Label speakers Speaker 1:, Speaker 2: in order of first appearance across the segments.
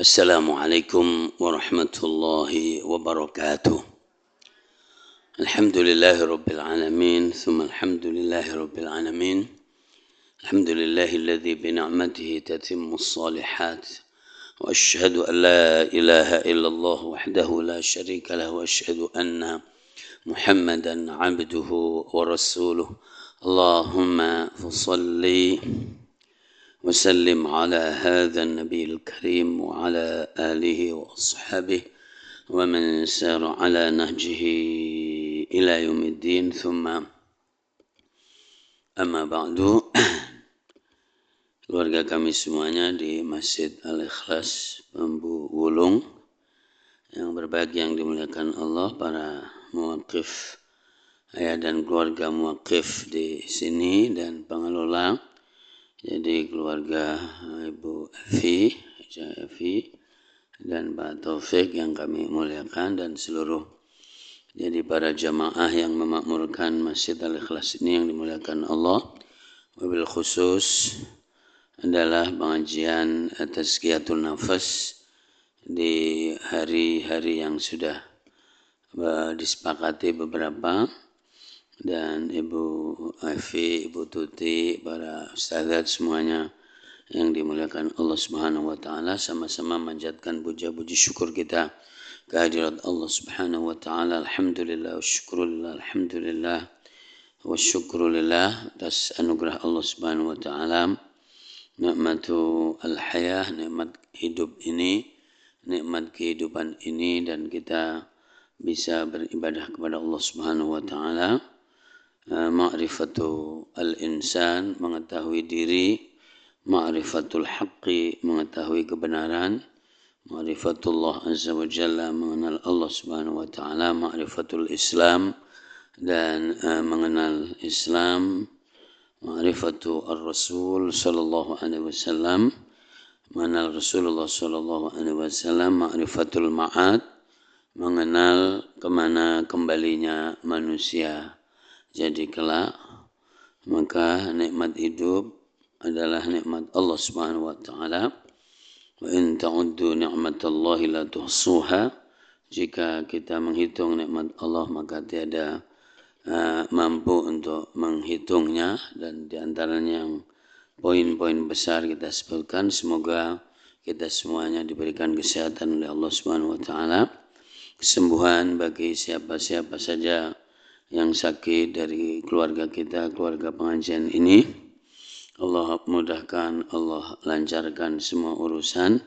Speaker 1: Assalamualaikum warahmatullahi wabarakatuh. Alhamdulillahi rabbil alamin, thumma alhamdulillahi rabbil alamin. Alhamdulillahi alladhi bina'matihi tatimmu as-salihat. Wa ashhadu an la ilaha illallah wahdahu la sharika lahu wa ashhadu anna Muhammadan abduhu wa rasuluh. Allahumma fasalli وسلم على هذا النبي الكريم وعلى آله وأصحابه ومن سار على نهجه إلى يوم الدين ثم أما بعد. Keluarga kami semuanya di Masjid Al-Ikhlas Bambu Wulung yang berbahagia, yang dimuliakan Allah, para muwaqif, ayah dan keluarga muwaqif di sini dan pengelola. Jadi keluarga Ibu Evi dan Pak Taufik yang kami muliakan, dan seluruh jadi para jamaah yang memakmurkan Masjid Al-Ikhlas ini yang dimuliakan Allah. Wabil khusus adalah pengajian Tazkiyatun Nafas di hari-hari yang sudah disepakati beberapa, dan Ibu Evi, Ibu Tuti, para ustadzat semuanya yang dimuliakan Allah Subhanahu wa taala, sama-sama manjatkan puja-puji syukur kita kehadirat Allah Subhanahu wa taala. Alhamdulillah wa syukrulillah, alhamdulillah wa syukrulillah atas anugerah Allah Subhanahu wa taala, nikmatu al-hayah, nikmat hidup ini, nikmat kehidupan ini, dan kita bisa beribadah kepada Allah Subhanahu wa taala. Ma'rifatu al-insan, mengetahui diri, ma'rifatul haqqi, mengetahui kebenaran, ma'rifatullah azza wa jalla, mengenal Allah subhanahu wa ta'ala, ma'rifatul islam, dan mengenal Islam, ma'rifatu ar-rasul sallallahu alaihi wasallam, mengenal Rasulullah sallallahu alaihi wasallam, ma'rifatul ma'ad, mengenal kemana kembalinya manusia jadi kelak. Maka nikmat hidup adalah nikmat Allah Subhanahu wa taala. Wa in ta'uddu ni'matallahi la tuhsuha. Jika kita menghitung nikmat Allah maka tiada mampu untuk menghitungnya, dan di antaranya yang poin-poin besar kita sebutkan. Semoga kita semuanya diberikan kesehatan oleh Allah Subhanahu wa taala, kesembuhan bagi siapa-siapa saja yang sakit dari keluarga kita, keluarga pengajian ini. Allah mudahkan, Allah lancarkan semua urusan,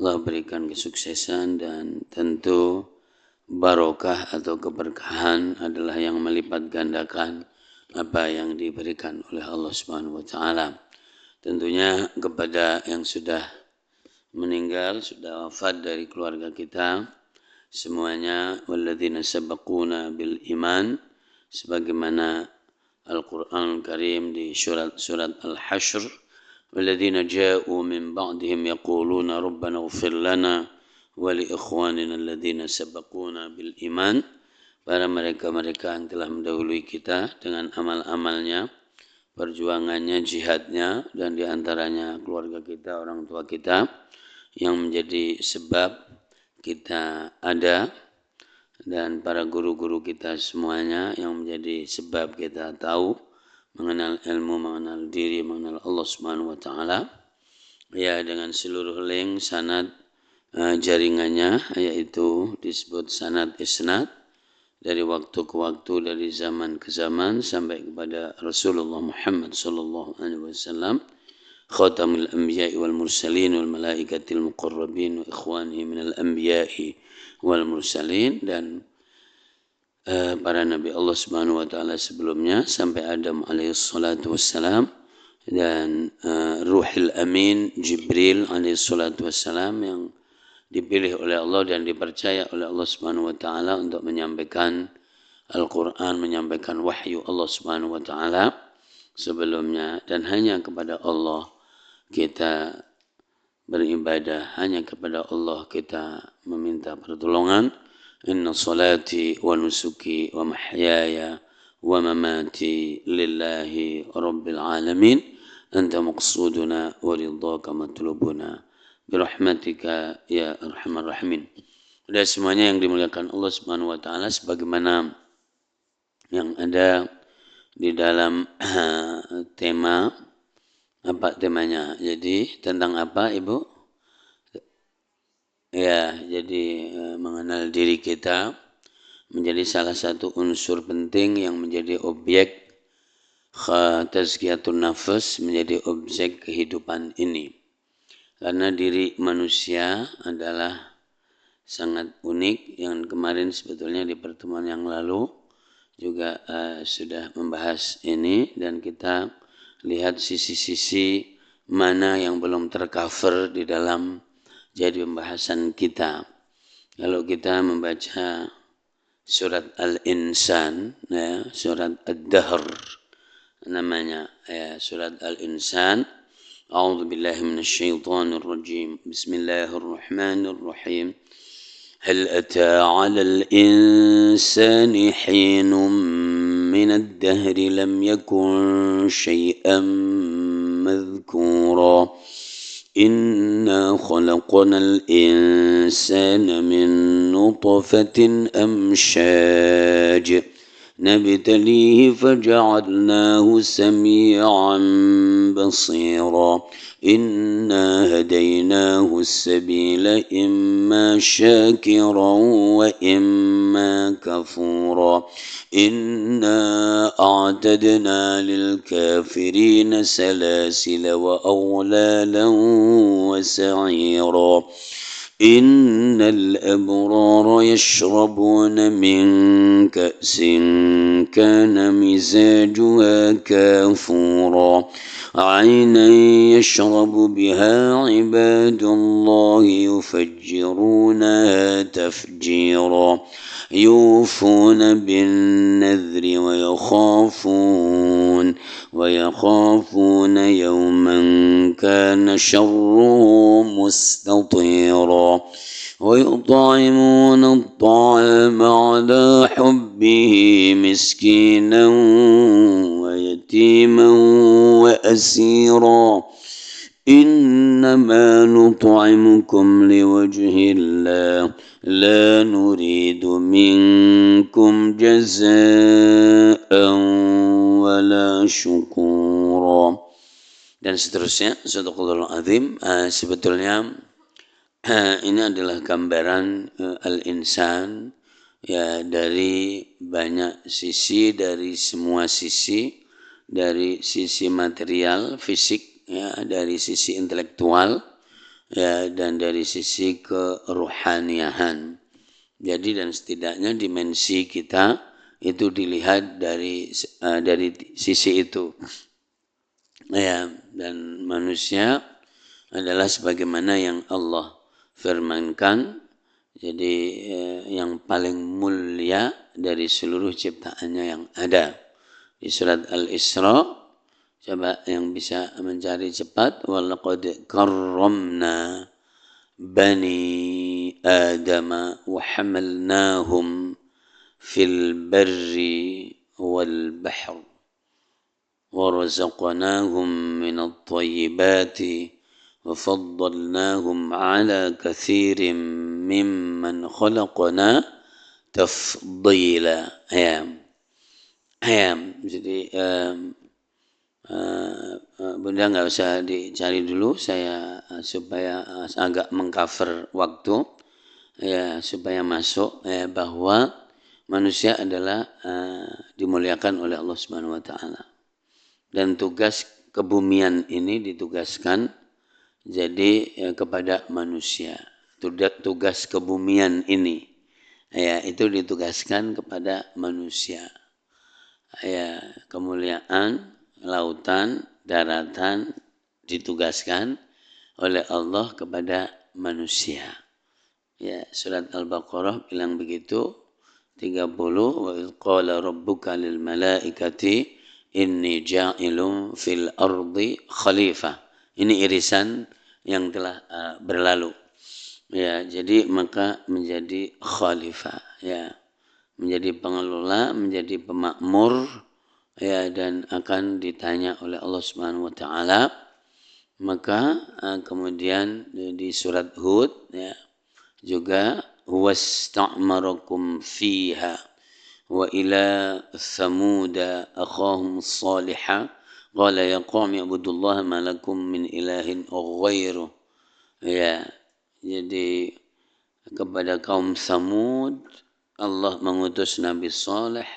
Speaker 1: Allah berikan kesuksesan, dan tentu barokah atau keberkahan adalah yang melipat gandakan apa yang diberikan oleh Allah Subhanahu wa taala. Tentunya kepada yang sudah meninggal, sudah wafat dari keluarga kita semuanya, walladzina sabaquna bil iman, sebagaimana Al-Quran Karim di surat Al-Hashr, walladzina ja'u min ba'dihim yaquluna rabbana ighfir lana wa li ikhwanina alladzina sabaquna bil iman. Para mereka-mereka yang telah mendahului kita dengan amal-amalnya, perjuangannya, jihadnya, dan diantaranya keluarga kita, orang tua kita yang menjadi sebab kita ada, dan para guru-guru kita semuanya yang menjadi sebab kita tahu, mengenal ilmu, mengenal diri, mengenal Allah Subhanahu wa taala. Ya, dengan seluruh link sanad jaringannya, yaitu disebut sanad isnad, dari waktu ke waktu, dari zaman ke zaman, sampai kepada Rasulullah Muhammad sallallahu alaihi wasallam, khatamul anbiya'i wal mursalin wal malaikatil muqarrabin wa ikhwanihi minal anbiya'i wal mursalin, dan para nabi Allah Subhanahu wa taala sebelumnya sampai Adam alaihi salatu wassalam, dan Ruhil Amin Jibril alaihi salatu wassalam yang dipilih oleh Allah dan dipercaya oleh Allah Subhanahu wa taala untuk menyampaikan Al-Qur'an, menyampaikan wahyu Allah Subhanahu wa taala sebelumnya. Dan hanya kepada Allah kita beribadah, hanya kepada Allah kita meminta pertolongan. Inna salati wa nusuki wa mahyaya wa mamati lillahi rabbil alamin. Anta maqsuduna wa ridhaka matlubuna. birahmatika ya arhamar rahimin. Sudah semuanya yang dimuliakan Allah Subhanahu wa taala sebagaimana yang ada di dalam tema, apa temanya? Jadi tentang apa Ibu? Ya, jadi mengenal diri kita menjadi salah satu unsur penting yang menjadi objek tazkiyatun nafas, menjadi objek kehidupan ini. Karena diri manusia adalah sangat unik, yang kemarin sebetulnya di pertemuan yang lalu juga sudah membahas ini, dan kita lihat sisi-sisi mana yang belum tercover di dalam jadi pembahasan kita. Kalau kita membaca surat Al-Insan, ya, surat Ad-Dahr namanya, ya, surat Al-Insan. A'udzu billahi minasyaitonir rajim. Bismillahirrahmanirrahim. هل أتى على الإنسان حين من الدهر لم يكن شيئا مذكورا إنا خلقنا الإنسان من نطفة أمشاج نبتليه فجعلناه سميعا بصيرا إنا هديناه السبيل إما شاكرا وإما كفورا إنا أعتدنا للكافرين سلاسل وأغلالا وسعيرا إن الأبرار يشربون من كأس كان مزاجها كافورا عينا يشرب بها عباد الله يفجرونها تفجيرا يوفون بالنذر ويخافون يوما كان شره مستطيرا ويطعمون الطعام على حبه مسكينا ويتيما وأسيرا إنما نطعمكم لوجه الله لا نريد منكم جزاء ولا شكورا. Dan seterusnya. Sadaqallahul azim. Sebetulnya ini adalah gambaran al-insan, ya, dari banyak sisi, dari semua sisi, dari sisi material, fisik, ya, dari sisi intelektual, ya, dan dari sisi keruhaniahan. Jadi dan setidaknya dimensi kita itu dilihat dari sisi itu. Ya, dan manusia adalah sebagaimana yang Allah firmankan, jadi yang paling mulia dari seluruh ciptaannya yang ada. Di surat Al-Isra, coba yang bisa mencari cepat, walaqad karramna bani Adam wa hamalnahum fil barri wal bahr ورزقناهم من الطيبات وفضلناهم على كثير ممن خلقنا تفضيلا. Jadi Bunda nggak usah dicari dulu, saya supaya agak mengcover waktu, ya, supaya masuk, ya, bahwa manusia adalah dimuliakan oleh Allah Subhanahu wa taala. Dan tugas kebumian ini ditugaskan jadi kepada manusia. Tugas kebumian ini, ya, itu ditugaskan kepada manusia. Ya, kemuliaan lautan, daratan ditugaskan oleh Allah kepada manusia. Ya, surat Al-Baqarah bilang begitu, 30, wa idh qala rabbuka lil malaikati inni ja'ilun fil ardi khalifah. Ini irisan yang telah berlalu. Ya, jadi maka menjadi khalifah, ya, menjadi pengelola, menjadi pemakmur, ya, dan akan ditanya oleh Allah Subhanahu wa taala Maka kemudian di surat Hud ya, juga wasta'marakum fiha wa ila thamuda akhahum salihah qala ya qaumi ibudullaha ma lakum min ilahin ghairuh. Ya, jadi kepada kaum Samud Allah mengutus Nabi Saleh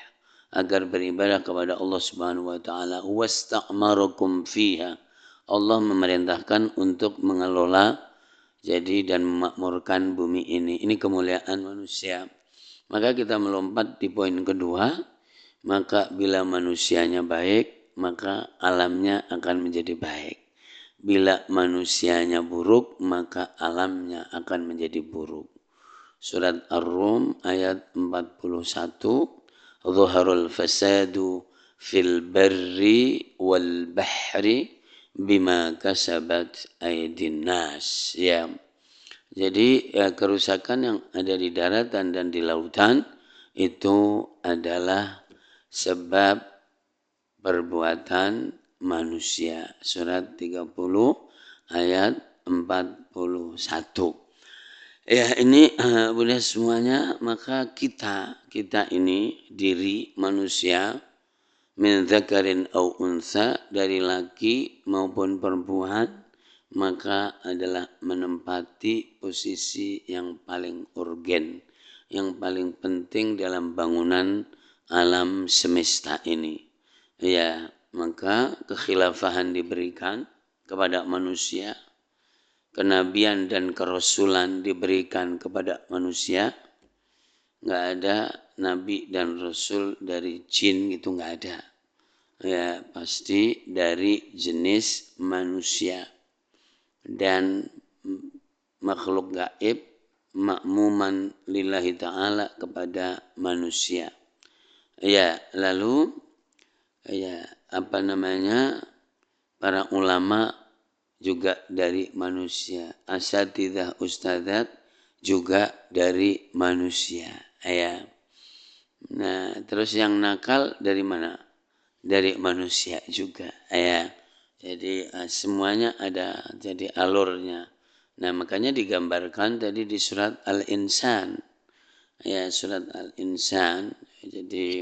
Speaker 1: agar beribadah kepada Allah Subhanahu wa taala. Wasta'marakum fiha. Allah memerintahkan untuk mengelola jadi dan memakmurkan bumi ini. Ini kemuliaan manusia. Maka kita melompat di poin kedua, maka bila manusianya baik, maka alamnya akan menjadi baik. Bila manusianya buruk, maka alamnya akan menjadi buruk. Surat Ar-Rum ayat 41, Zuharul fasadu fil barri wal bahri bima kasabat aydin nas. Ya. Jadi kerusakan yang ada di daratan dan di lautan itu adalah sebab perbuatan manusia. Surat 30 ayat 41. Ya ini Bunda semuanya, maka kita ini diri manusia min dzakarin au unsa, dari laki maupun perempuan, maka adalah menempati posisi yang paling urgen, yang paling penting dalam bangunan alam semesta ini. Ya, maka kekhilafahan diberikan kepada manusia, kenabian dan kerasulan diberikan kepada manusia. Nggak ada nabi dan rasul dari jin, gitu nggak ada. Ya, pasti dari jenis manusia dan makhluk gaib makmuman lillahi ta'ala kepada manusia. Ya, lalu ya para ulama juga dari manusia, asatidzah ustadzat juga dari manusia. Ya. Nah, terus yang nakal dari mana? Dari manusia juga. Ya. Jadi semuanya ada jadi alurnya. Nah, makanya digambarkan tadi di surat Al-Insan. Ya, surat Al-Insan. Jadi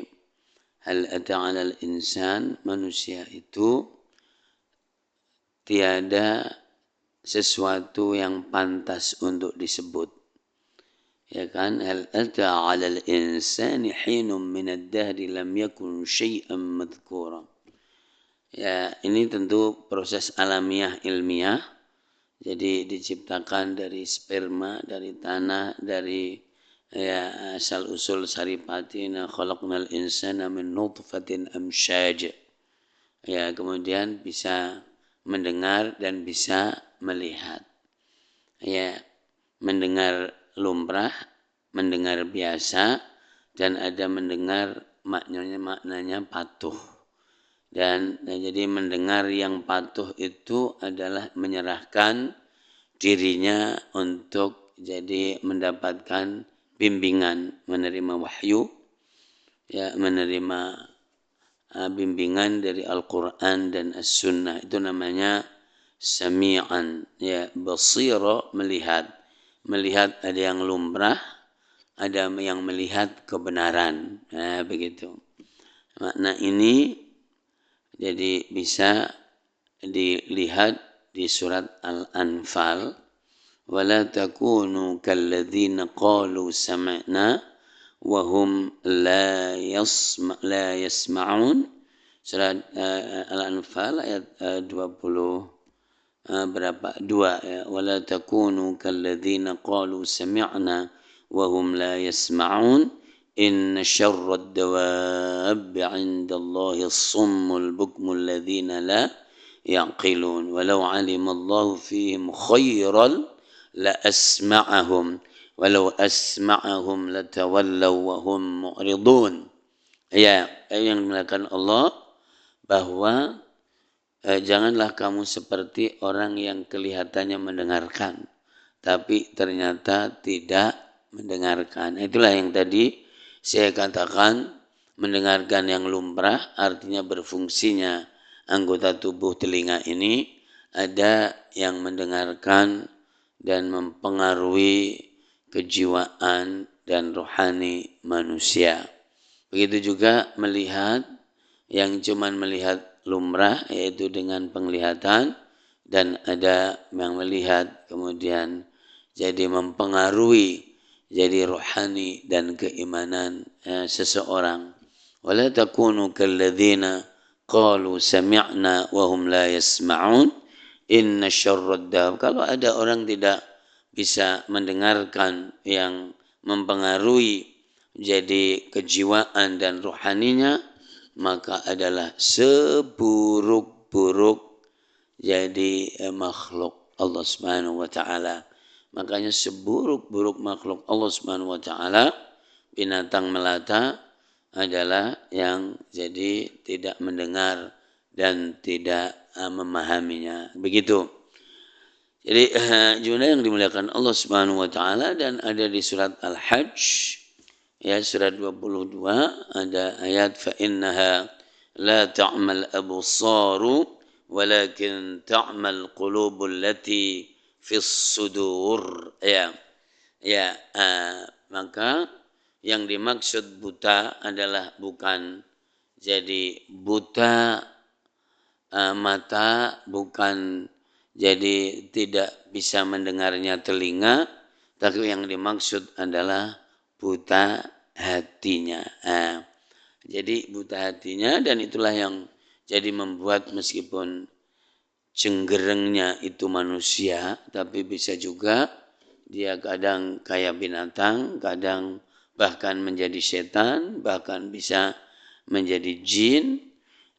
Speaker 1: hal ata 'alal insan, manusia itu tiada sesuatu yang pantas untuk disebut. Ya kan, hal ata 'alal insani hinum minad dahri lam yakun syai'an madhkura. Ya, ini tentu proses alamiah ilmiah. Jadi diciptakan dari sperma, dari tanah, dari ya asal usul saripatina khalaqnal insana min nutfatin amsyaj. Ya, kemudian bisa mendengar dan bisa melihat. Ya, mendengar lumrah, mendengar biasa, dan ada mendengar maknanya patuh. Dan jadi mendengar yang patuh itu adalah menyerahkan dirinya untuk jadi mendapatkan bimbingan, menerima wahyu, ya, menerima bimbingan dari Al-Quran dan As-Sunnah. Itu namanya sami'an, ya, basira, melihat ada yang lumrah, ada yang melihat kebenaran. Nah, begitu. Makna ini jadi bisa dilihat di surat Al-Anfal, wala takunu kalladzina qalu sami'na wa hum la yasma'un. Surat Al-Anfal ayat 2 ya, wala takunu kalladzina qalu sami'na wa hum la yasma'un. Inna syarrad dawabbi 'indallahi as-summul bukmul ladzina la yaqilun walau 'alimallahu fihim khairan la asma'ahum walau asma'ahum latawallaw wa hum mu'ridun. Ya, yang dimulakan Allah bahwa janganlah kamu seperti orang yang kelihatannya mendengarkan tapi ternyata tidak mendengarkan. Itulah yang tadi saya katakan, mendengarkan yang lumrah artinya berfungsinya anggota tubuh telinga ini ada yang mendengarkan dan mempengaruhi kejiwaan dan rohani manusia. Begitu juga melihat yang cuman melihat lumrah, yaitu dengan penglihatan, dan ada yang melihat kemudian jadi mempengaruhi jadi rohani dan keimanan seseorang. Wala takunu kalladzina qalu sami'na wa hum la yasma'un inna syarrad dawab. Kalau ada orang tidak bisa mendengarkan yang mempengaruhi jadi kejiwaan dan rohaninya, maka adalah seburuk-buruk jadi makhluk Allah Subhanahu wa taala. Makanya seburuk-buruk makhluk Allah Subhanahu wa taala, binatang melata adalah yang jadi tidak mendengar dan tidak memahaminya. Begitu. Jadi jumlah yang dimuliakan Allah Subhanahu wa taala, dan ada di surat Al-Hajj ya surat 22 ada ayat fa innaha la ta'mal absaru walakin ta'mal qulubul lati fis sudur maka yang dimaksud buta adalah bukan jadi buta mata, bukan jadi tidak bisa mendengarnya telinga, tapi yang dimaksud adalah buta hatinya. Jadi buta hatinya, dan itulah yang jadi membuat meskipun cenggerengnya itu manusia, tapi bisa juga dia kadang kayak binatang, kadang bahkan menjadi setan, bahkan bisa menjadi jin,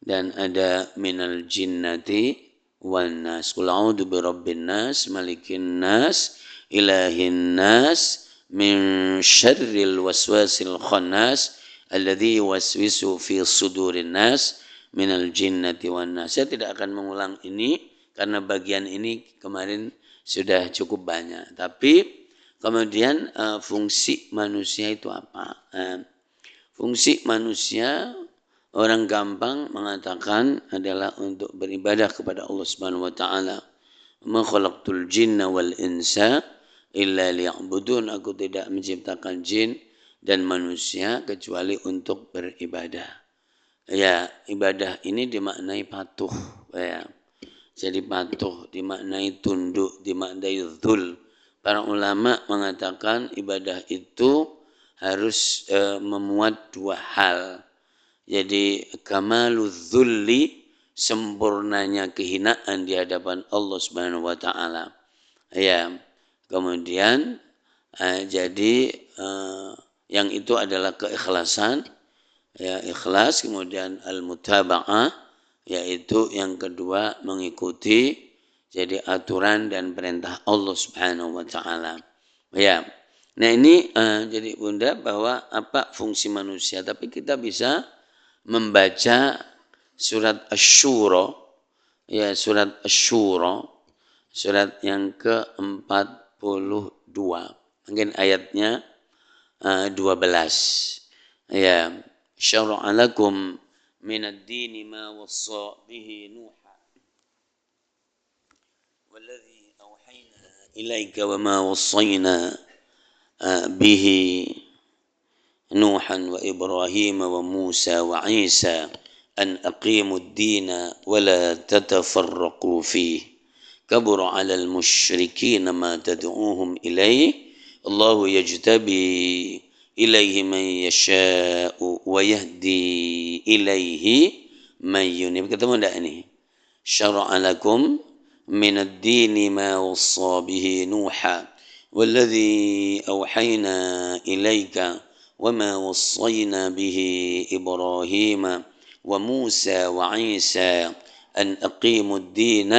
Speaker 1: dan ada minal jinnati wan nas. Qul a'udzu birabbin nas, malikin nas, ilahin nas, min syarril waswasil khannas alladzi yuwaswisu fi sudurin nas minal jinnati wan nas. Saya tidak akan mengulang ini karena bagian ini kemarin sudah cukup banyak. Tapi kemudian fungsi manusia itu apa? Fungsi manusia orang gampang mengatakan adalah untuk beribadah kepada Allah Subhanahu wa taala. Ma khalaqtul jinna wal insa illa liya'budun. Aku tidak menciptakan jin dan manusia kecuali untuk beribadah. Ya, ibadah ini dimaknai patuh ya. Jadi patuh dimaknai tunduk, dimaknai dzul. Para ulama mengatakan ibadah itu harus memuat dua hal. Jadi kamaluz dzulli, sempurnanya kehinaan di hadapan Allah Subhanahu wa taala. Ya. Kemudian jadi yang itu adalah keikhlasan, ya ikhlas, kemudian al-mutaba'ah, yaitu yang kedua mengikuti jadi aturan dan perintah Allah Subhanahu wa taala. Ya. Nah, ini jadi Bunda bahwa apa fungsi manusia, tapi kita bisa membaca surat Asy-Syura, ya surat Asy-Syura, surat yang ke-42. Mungkin ayatnya 12. Ya, syara'a lakum minad dini ma wassa bihi Nuha walladzi awhayna ilaika wa ma wassayna bihi Nuhan wa Ibrahim wa Musa wa Isa an aqimud dina wa la tatafarraqu fihi kabura 'alal musyrikin ma tad'uuhum ilaihi Allahu yajtabi ilaihi man yasha'u wa yahdi ilaihi man yunib. Ketemu enggak ini? Syara'a lakum minad dini ma wassa bihi Nuha walladzi awhayna ilaika وما وصينا به إبراهيم وموسى وعيسى أن أقيموا الدين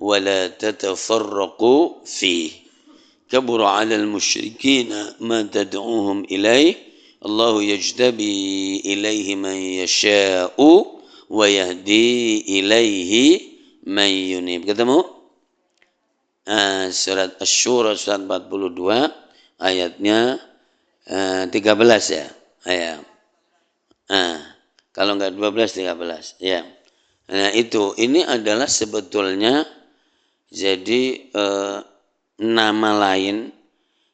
Speaker 1: ولا تتفرقوا فيه كبر على المشركين ما تدعوهم إليه الله يجتبي إليه من يشاء ويهدي إليه من ينيب. Ketemu? Surat Asy-Syura surat 42 ayatnya 13 ya. Kalau enggak 12 13 ya. Nah, ini adalah sebetulnya Jadi nama lain,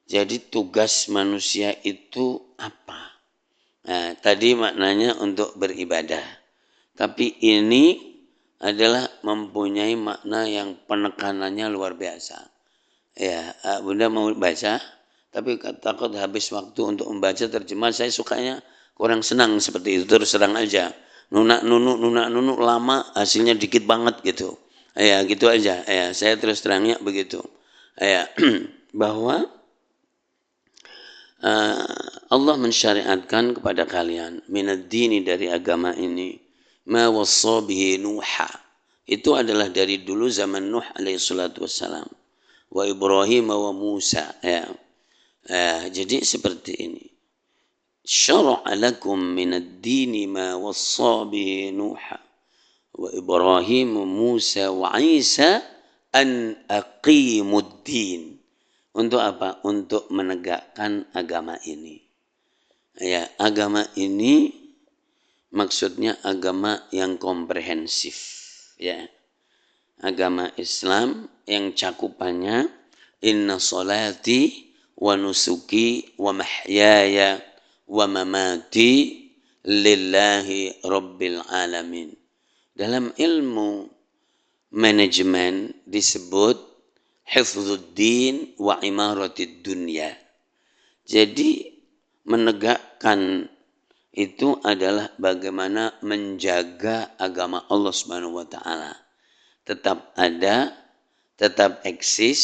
Speaker 1: jadi tugas manusia itu apa? Nah, tadi maknanya untuk beribadah. Tapi ini adalah mempunyai makna yang penekanannya luar biasa. Ya, Bunda mau baca, tapi takut habis waktu untuk membaca terjemah. Saya sukanya kurang senang seperti itu, terus terang aja. Nunak nunuk lama, hasilnya dikit banget gitu. Ya, gitu aja. Ya, saya terus terangnya begitu. Ya, bahwa Allah mensyariatkan kepada kalian minad dini, dari agama ini, ma wassa bihi Nuha. Itu adalah dari dulu zaman Nuh alaihi salatu wassalam. Wa Ibrahim wa Musa. Ya. Jadi seperti ini. Syara'a lakum minad dini ma wassa bihi Nuha wa Ibrahim wa Musa wa Isa an aqimud din. Untuk apa? Untuk menegakkan agama ini. Ya, agama ini maksudnya agama yang komprehensif. Ya, agama Islam yang cakupannya inna salati wa nusuki wa mahyaya wa mamati lillahi rabbil alamin. Dalam ilmu manajemen disebut hifdzuddin wa imaratid dunya. Jadi menegakkan itu adalah bagaimana menjaga agama Allah Subhanahu wa taala tetap ada, tetap eksis,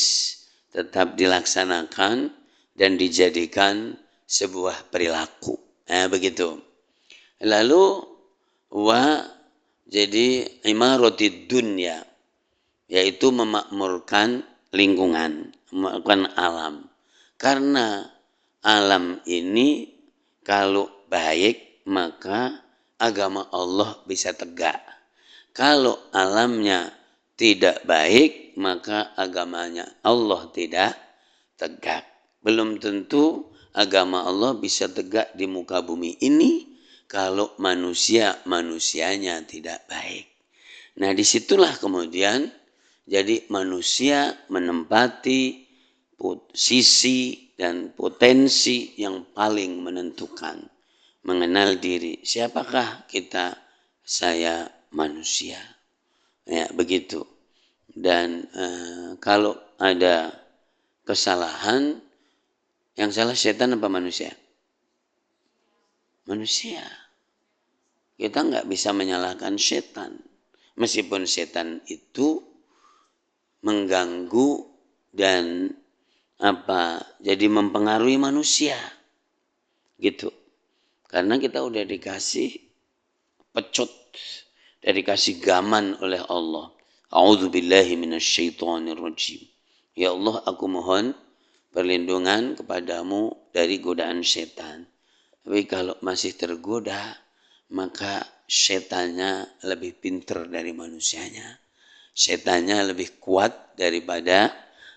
Speaker 1: tetap dilaksanakan dan dijadikan sebuah perilaku. Nah, begitu. Lalu jadi imaratid dunya, yaitu memakmurkan lingkungan, memakmurkan alam. Karena alam ini kalau baik maka agama Allah bisa tegak. Kalau alamnya tidak baik maka agamanya Allah tidak tegak. Belum tentu agama Allah bisa tegak di muka bumi ini kalau manusianya tidak baik. Nah, disitulah kemudian jadi manusia menempati sisi dan potensi yang paling menentukan. Mengenal diri. Siapakah kita? Saya manusia. Ya, begitu. Dan kalau ada kesalahan, yang salah setan apa manusia? Manusia. Kita nggak bisa menyalahkan setan. Meskipun setan itu mengganggu dan jadi mempengaruhi manusia. Gitu. Karena kita udah dikasih pecut, dikasih gaman oleh Allah. A'udzubillahi minasyaitonirrajim. Ya Allah, aku mohon perlindungan kepadamu dari godaan setan. Tapi kalau masih tergoda, maka setannya lebih pintar dari manusianya. Setannya lebih kuat daripada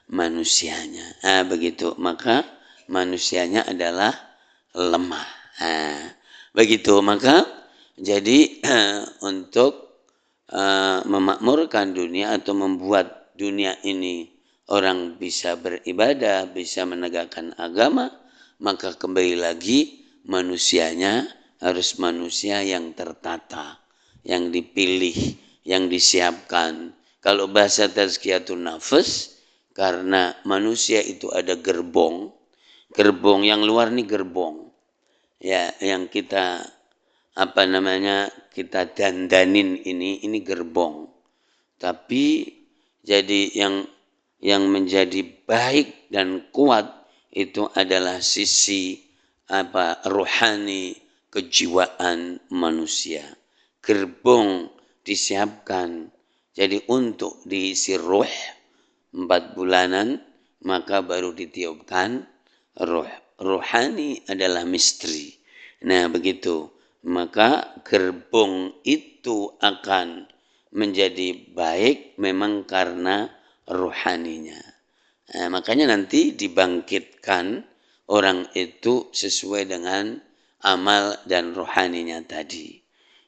Speaker 1: manusianya. Nah, begitu. Maka manusianya adalah lemah. Nah, begitu. Maka jadi untuk memakmurkan dunia atau membuat dunia ini orang bisa beribadah, bisa menegakkan agama, maka kembali lagi manusianya harus manusia yang tertata, yang dipilih, yang disiapkan. Kalau bahasa tazkiyatun nafas, karena manusia itu ada gerbong yang luar nih gerbong. Ya, yang kita kita dandanin ini gerbong. Tapi jadi yang menjadi baik dan kuat itu adalah sisi rohani kejiwaan manusia. Gerbong disiapkan jadi untuk diisi ruh 4 bulanan, maka baru ditiupkan ruh. Rohani adalah misteri. Nah, begitu. Maka gerbong itu akan menjadi baik memang karena rohaninya. Nah, makanya nanti dibangkitkan orang itu sesuai dengan amal dan rohaninya tadi.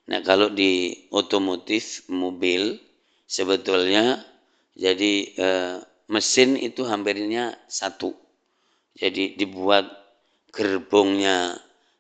Speaker 1: Nah, kalau di otomotif mobil sebetulnya Jadi mesin itu hampirnya satu. Jadi dibuat gerbongnya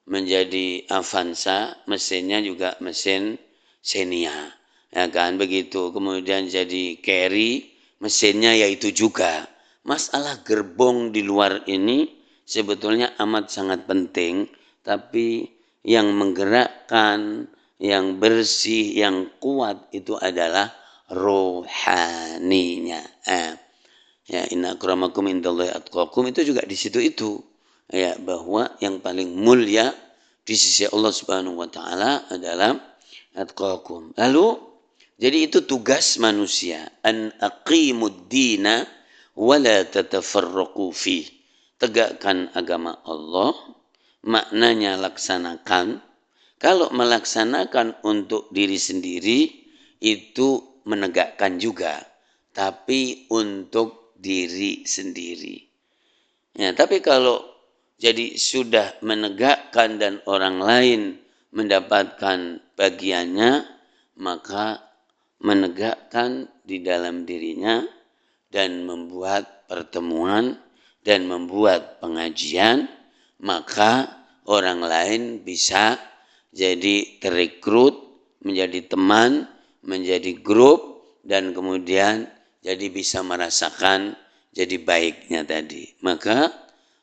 Speaker 1: menjadi Avanza, mesinnya juga mesin Xenia. Ya kan begitu. Kemudian jadi Carry, mesinnya yaitu juga. Masalah gerbong di luar ini sebetulnya amat sangat penting, tapi yang menggerakkan, yang bersih, yang kuat itu adalah rohaninya. Ya, inna akramakum indallahi atqakum itu juga di situ itu. Ya, bahwa yang paling mulia di sisi Allah Subhanahu wa taala adalah atqakum. Lalu jadi itu tugas manusia, an aqimud dina wa la tatafarraqu fi. Tegakkan agama Allah, maknanya laksanakan. Kalau melaksanakan untuk diri sendiri itu menegakkan juga, tapi untuk diri sendiri. Ya, tapi kalau jadi sudah menegakkan dan orang lain mendapatkan bagiannya, maka menegakkan di dalam dirinya dan membuat pertemuan dan membuat pengajian, maka orang lain bisa jadi terekrut, menjadi teman, menjadi grup, dan kemudian jadi bisa merasakan jadi baiknya tadi. Maka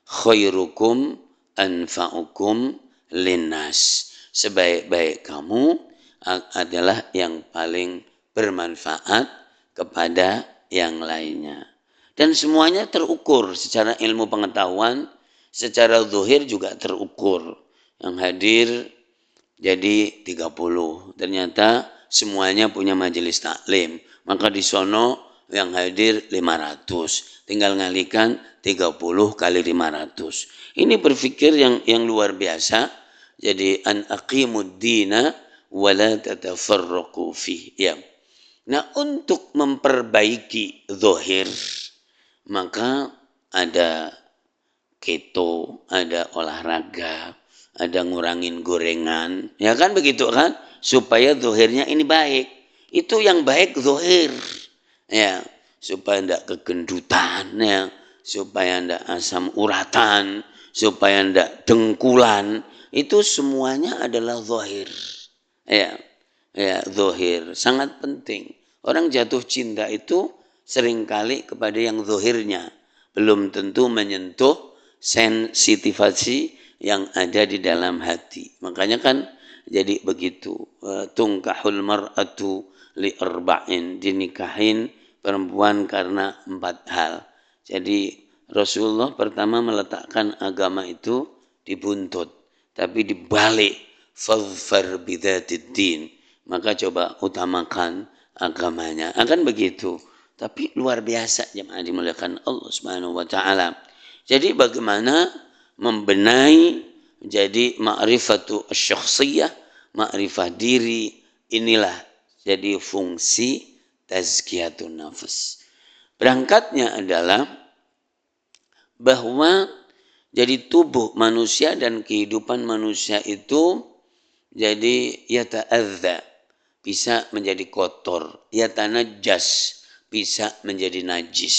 Speaker 1: khairukum anfa'ukum linnas. Sebaik-baik kamu adalah yang paling bermanfaat kepada yang lainnya. Dan semuanya terukur secara ilmu pengetahuan, secara zuhir juga terukur. Yang hadir jadi 30. Ternyata semuanya punya majelis taklim. Maka di sono yang hadir 500. Tinggal ngalikan 30 kali 500. Ini berpikir yang luar biasa. Jadi an aqimud dina wa la tatafarraqu fi. Ya. Nah, untuk memperbaiki zahir maka ada keto, ada olahraga, ada ngurangin gorengan, ya kan begitu kan? Supaya zahirnya ini baik. Itu yang baik zahir. Ya, supaya tidak kegendutan, ya, supaya tidak asam uratan, supaya tidak dengkulan. Itu semuanya adalah zahir. Ya. Ya, zahir sangat penting. Orang jatuh cinta itu seringkali kepada yang zahirnya, belum tentu menyentuh sensitivasi yang ada di dalam hati. Makanya kan jadi begitu. Tungkahul mar'atu li arba'in, dinikahin perempuan karena 4 hal. Jadi Rasulullah pertama meletakkan agama itu di buntut, tapi dibalik fadhfar bidzatid din. Maka coba utamakan agamanya. Akan begitu. Tapi luar biasa jemaah dimuliakan Allah Subhanahu wa taala. Jadi bagaimana membenahi jadi ma'rifatu asy-syakhsiyah, ma'rifah diri, inilah jadi fungsi tazkiyatun nafs. Berangkatnya adalah bahwa jadi tubuh manusia dan kehidupan manusia itu jadi yata'adza, bisa menjadi kotor, yatanajjas, bisa menjadi najis.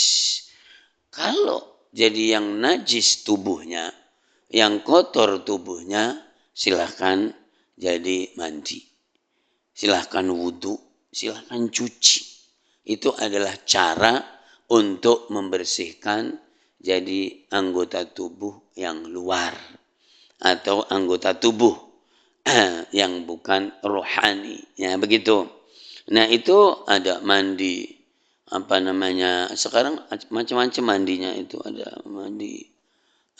Speaker 1: Kalau jadi yang najis tubuhnya, yang kotor tubuhnya, silahkan jadi mandi, silahkan wudhu, silahkan cuci. Itu adalah cara untuk membersihkan jadi anggota tubuh yang luar atau anggota tubuh yang bukan rohani, ya begitu. Nah itu ada mandi apa namanya, sekarang macam-macam mandinya itu, ada mandi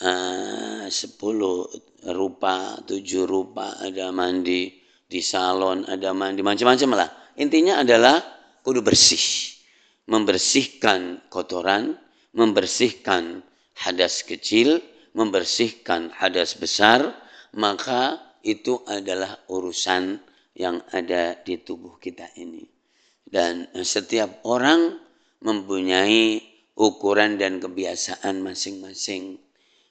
Speaker 1: 10 rupa, 7 rupa, ada mandi di salon, ada mandi macam-macam lah. Intinya adalah kudu bersih, membersihkan kotoran, membersihkan hadas kecil, membersihkan hadas besar, maka itu adalah urusan yang ada di tubuh kita ini. Dan setiap orang mempunyai ukuran dan kebiasaan masing-masing.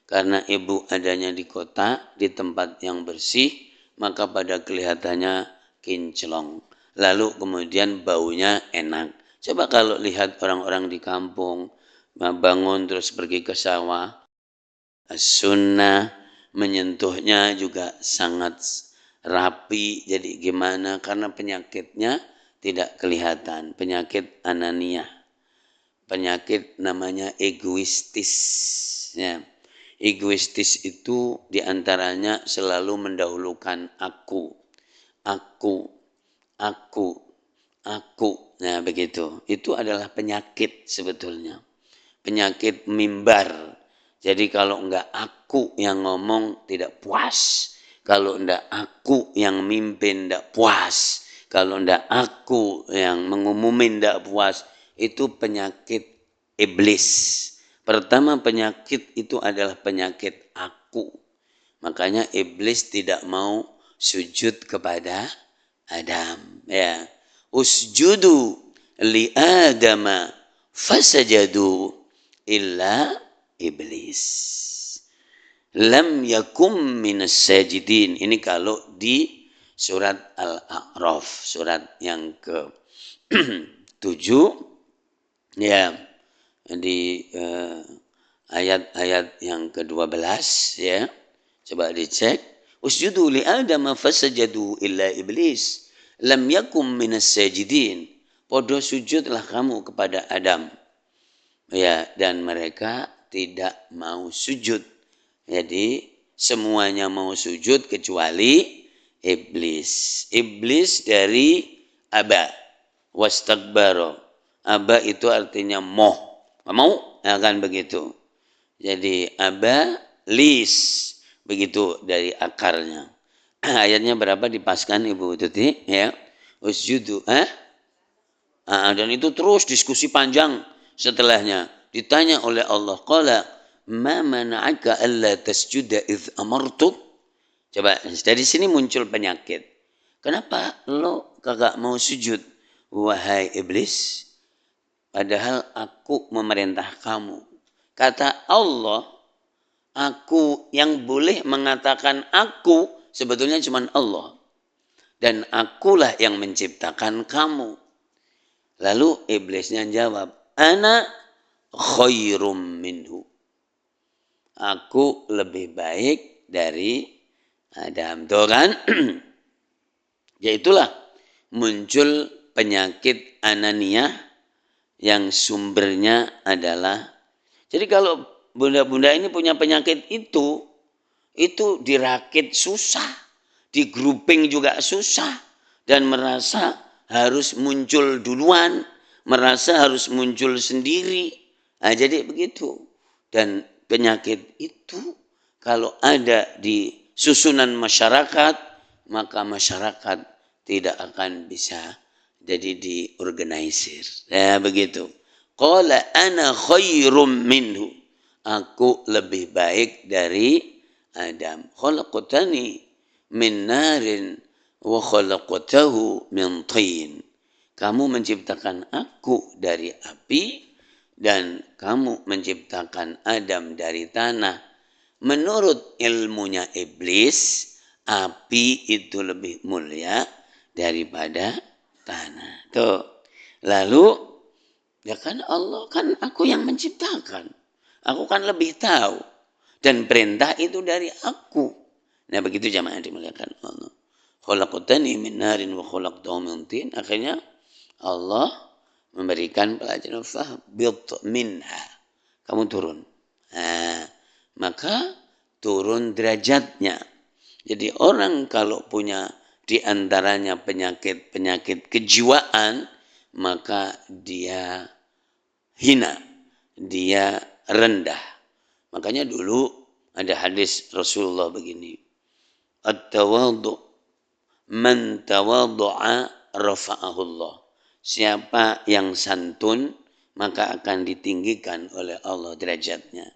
Speaker 1: Karena ibu adanya di kota, di tempat yang bersih, maka pada kelihatannya kinclong. Lalu kemudian baunya enak. Coba kalau lihat orang-orang di kampung, bangun terus pergi ke sawah, sunnah menyentuhnya juga sangat rapi. Jadi gimana? Karena penyakitnya tidak kelihatan. Penyakit ananiah. Penyakit namanya egoistis. Ya. Egoistis itu diantaranya selalu mendahulukan aku. Aku, aku, aku. Nah begitu. Itu adalah penyakit sebetulnya. Penyakit mimbar. Jadi kalau enggak aku yang ngomong tidak puas. Kalau enggak aku yang mimpin tidak puas. Kalau enggak aku yang mengumumin tidak puas. Itu penyakit iblis. Pertama penyakit itu adalah penyakit aku. Makanya iblis tidak mau sujud kepada Adam. Ya. Usjudu li Adama fasajadu illa iblis. Lam yakum minas sajidin. Ini kalau di surat Al-A'raf. Surat yang ke-7. Ya. Di ayat-ayat yang ke-12 ya. Coba dicek. Usjudu li Adam fasajadu illa iblis. Lam yakum minas sajidin. Podo sujudlah kamu kepada Adam. Ya, dan mereka tidak mau sujud. Jadi semuanya mau sujud kecuali iblis. Iblis dari aba wastakbaro. Aba itu artinya moh. Mau? Akan begitu. Jadi aba lis. Begitu dari akarnya. Ayatnya berapa dipaskan Ibu Tuti? Ya. Usjudu. Dan itu terus diskusi panjang setelahnya. Ditanya oleh Allah. Qala ma mana'aka alla tasjuda idh amartuk? Coba dari sini muncul penyakit. Kenapa lo kagak mau sujud? Wahai iblis. Padahal aku memerintah kamu. Kata Allah, aku yang boleh mengatakan aku sebetulnya cuma Allah. Dan akulah yang menciptakan kamu. Lalu iblisnya jawab, ana khairum minhu. Aku lebih baik dari Adam. Tuh kan? Yaitulah muncul penyakit ananiah yang sumbernya adalah. Jadi kalau bunda-bunda ini punya penyakit itu dirakit susah, di grouping juga susah, dan merasa harus muncul duluan, merasa harus muncul sendiri. Nah, jadi begitu. Dan penyakit itu kalau ada di susunan masyarakat, maka masyarakat tidak akan bisa jadi diorganisir. Ya begitu. Qala ana khairum minhu. Aku lebih baik dari Adam. Khalaqtani min narin wa khalaqtahu min tin. Kamu menciptakan aku dari api dan kamu menciptakan Adam dari tanah. Menurut ilmunya iblis, api itu lebih mulia daripada tanah. Tuh. Lalu, ya kan Allah, kan aku yang menciptakan. Aku kan lebih tahu. Dan perintah itu dari aku. Nah begitu jamaah dimuliakan Allah. Khalaqtani min narin wa khalaqtahu min tin. Akhirnya Allah memberikan pelajaran faham. Bit minha. Kamu turun. Nah, maka turun derajatnya. Jadi orang kalau punya di antaranya penyakit-penyakit kejiwaan, maka dia hina, dia rendah. Makanya dulu ada hadis Rasulullah begini. At-tawadhu man tawadhu'a rafa'ahullah. Siapa yang santun maka akan ditinggikan oleh Allah derajatnya.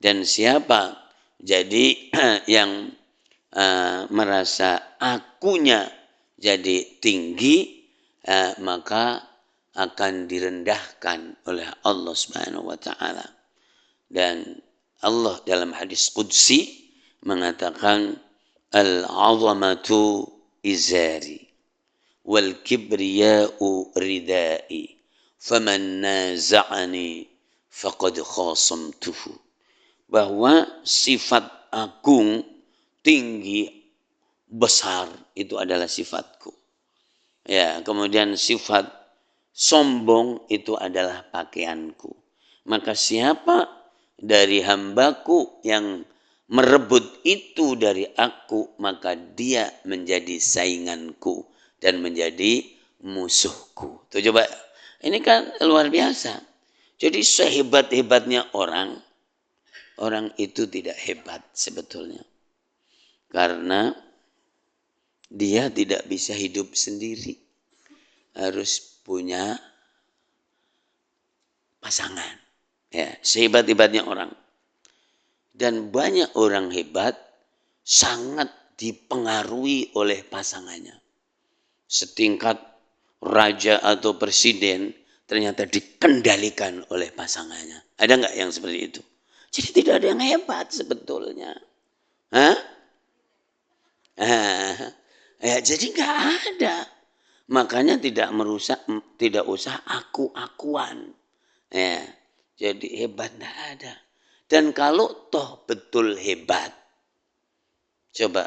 Speaker 1: Dan siapa jadi yang merasa akunya jadi tinggi, maka akan direndahkan oleh Allah Subhanahu wa taala. Dan Allah dalam hadis qudsi mengatakan al-'azamatu izari wal kibriya'u ridai faman naza'ani faqad khasamtuhu. Bahwa sifat agung, tinggi, besar itu adalah sifatku. Ya, kemudian sifat sombong itu adalah pakaianku. Maka siapa dari hambaku yang merebut itu dari aku, maka dia menjadi sainganku dan menjadi musuhku. Tuh coba, ini kan luar biasa. Jadi sehebat-hebatnya orang itu tidak hebat sebetulnya. Karena dia tidak bisa hidup sendiri. Harus punya pasangan. Ya, sehebat-hebatnya orang. Dan banyak orang hebat sangat dipengaruhi oleh pasangannya. Setingkat raja atau presiden ternyata dikendalikan oleh pasangannya. Ada nggak yang seperti itu? Jadi tidak ada yang hebat sebetulnya. Hah? Ya, jadi nggak ada. Makanya tidak usah aku-akuan. Ya, jadi hebat nggak ada. Dan kalau toh betul hebat, coba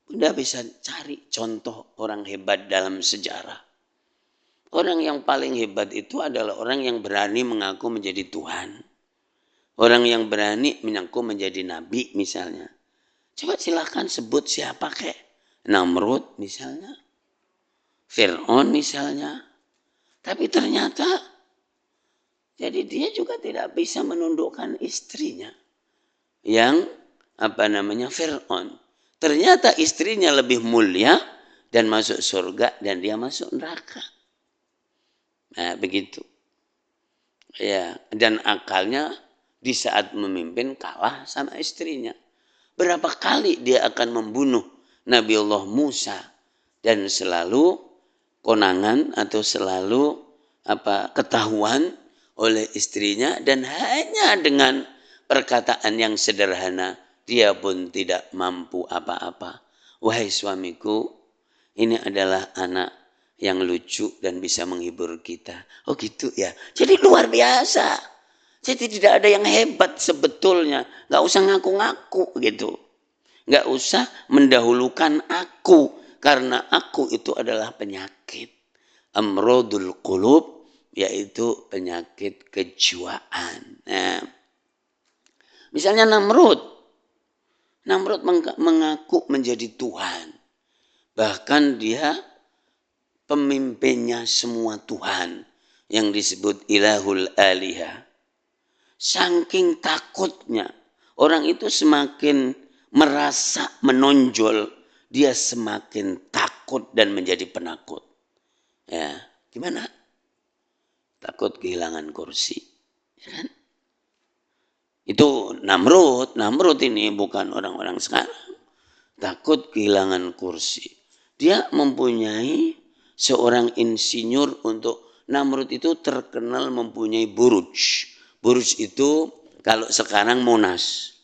Speaker 1: Bunda bisa cari contoh orang hebat dalam sejarah. Orang yang paling hebat itu adalah orang yang berani mengaku menjadi Tuhan. Orang yang berani mengaku menjadi nabi misalnya. Coba silakan sebut siapa kek. Namrud misalnya. Fir'aun misalnya. Tapi ternyata jadi dia juga tidak bisa menundukkan istrinya. Yang Fir'aun. Ternyata istrinya lebih mulia dan masuk surga dan dia masuk neraka. Nah, begitu. Ya, dan akalnya di saat memimpin kalah sama istrinya. Berapa kali dia akan membunuh Nabiullah Musa dan selalu konangan atau selalu ketahuan oleh istrinya dan hanya dengan perkataan yang sederhana dia pun tidak mampu apa-apa. Wahai suamiku, ini adalah anak yang lucu dan bisa menghibur kita. Oh gitu ya. Jadi luar biasa. Jadi tidak ada yang hebat sebetulnya. Gak usah ngaku-ngaku gitu. Gak usah mendahulukan aku. Karena aku itu adalah penyakit. Amrodul qulub, yaitu penyakit kejiwaan. Nah, misalnya Namrud mengaku menjadi Tuhan. Bahkan dia pemimpinnya semua Tuhan. Yang disebut ilahul alihah. Saking takutnya, orang itu semakin merasa menonjol, dia semakin takut dan menjadi penakut. Ya, gimana? Takut kehilangan kursi, ya kan? Itu Namrud ini bukan orang-orang sekarang. Takut kehilangan kursi. Dia mempunyai seorang insinyur untuk Namrud itu terkenal mempunyai buruj. Buruj itu kalau sekarang Monas.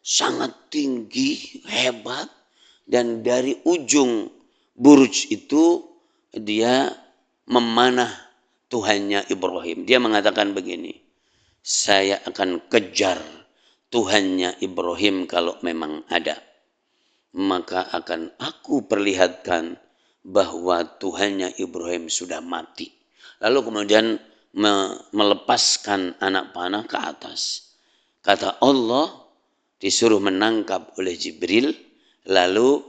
Speaker 1: Sangat tinggi, hebat. Dan dari ujung buruj itu dia memanah Tuhannya Ibrahim. Dia mengatakan begini, saya akan kejar Tuhannya Ibrahim kalau memang ada. Maka akan aku perlihatkan bahwa Tuhannya Ibrahim sudah mati. Lalu kemudian melepaskan anak panah ke atas. Kata Allah, disuruh menangkap oleh Jibril. Lalu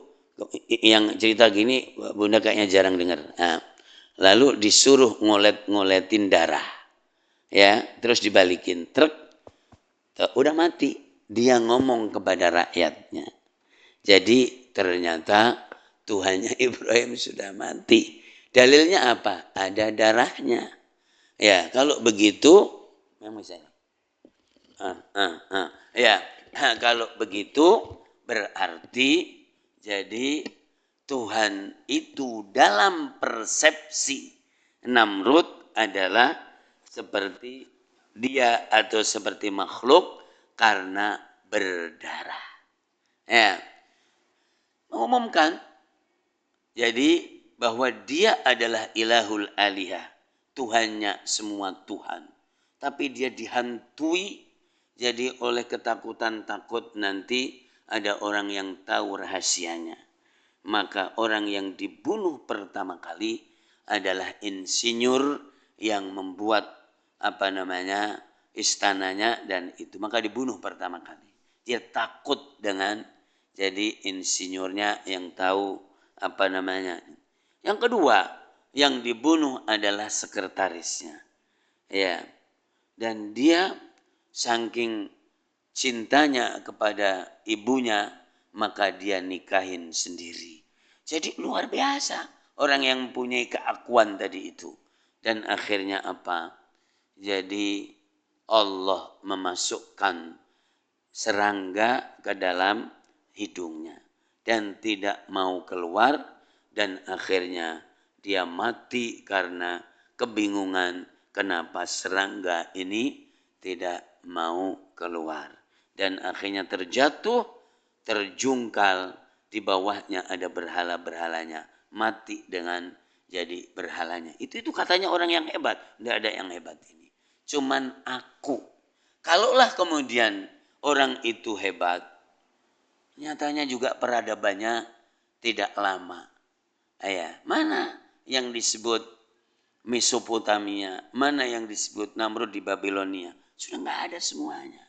Speaker 1: yang cerita gini Bunda kayaknya jarang dengar. Nah, lalu disuruh ngoletin darah. Ya, terus dibalikin truk. Udah mati. Dia ngomong kepada rakyatnya. Jadi ternyata Tuhannya Ibrahim sudah mati. Dalilnya apa? Ada darahnya. Ya, kalau begitu, memang misalnya. Ya, kalau begitu berarti jadi Tuhan itu dalam persepsi Namrud adalah seperti dia atau seperti makhluk karena berdarah. Ya, mengumumkan jadi bahwa dia adalah ilahul alihah, Tuhannya semua Tuhan. Tapi dia dihantui jadi oleh ketakutan takut nanti ada orang yang tahu rahasianya. Maka orang yang dibunuh pertama kali adalah insinyur yang membuat istananya dan itu. Maka dibunuh pertama kali. Dia takut dengan jadi insinyurnya yang tahu Yang kedua, yang dibunuh adalah sekretarisnya. Ya. Dan dia saking cintanya kepada ibunya, maka dia nikahin sendiri. Jadi luar biasa orang yang mempunyai keakuan tadi itu. Dan akhirnya apa? Jadi Allah memasukkan serangga ke dalam hidungnya dan tidak mau keluar, dan akhirnya dia mati karena kebingungan kenapa serangga ini tidak mau keluar, dan akhirnya terjatuh, terjungkal, di bawahnya ada berhala-berhalanya, mati dengan jadi berhalanya. Itu katanya orang yang hebat. Tidak ada yang hebat ini, cuman aku. Kalaulah kemudian orang itu hebat, nyatanya juga peradabannya tidak lama. Mana yang disebut Mesopotamia, mana yang disebut Namrud di Babilonia, sudah nggak ada semuanya.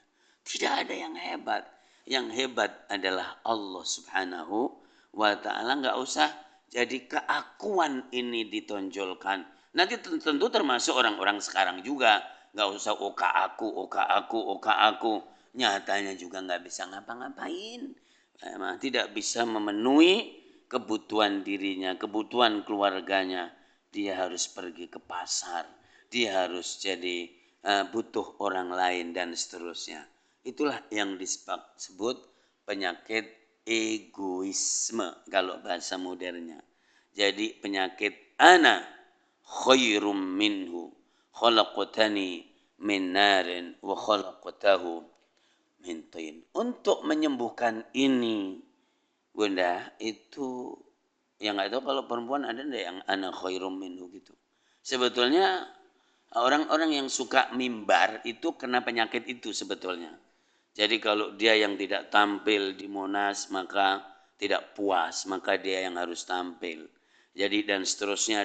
Speaker 1: Tidak ada yang hebat. Yang hebat adalah Allah Subhanahu wa ta'ala. Nggak usah jadi keakuan ini ditonjolkan. Nanti tentu termasuk orang-orang sekarang juga. Nggak usah oka aku. Nyatanya juga nggak bisa ngapa-ngapain. Tidak bisa memenuhi kebutuhan dirinya, kebutuhan keluarganya. Dia harus pergi ke pasar, dia harus jadi butuh orang lain dan seterusnya. Itulah yang disebut penyakit egoisme kalau bahasa modernnya. Jadi penyakit ana khairum minhu khalaqtani min narin wa khalaqtahu min tin. Untuk menyembuhkan ini, Bunda, itu yang nggak tahu kalau perempuan ada nggak yang ana khairum minhu gitu. Sebetulnya orang-orang yang suka mimbar itu kena penyakit itu sebetulnya. Jadi kalau dia yang tidak tampil di Monas maka tidak puas, maka dia yang harus tampil. Jadi dan seterusnya.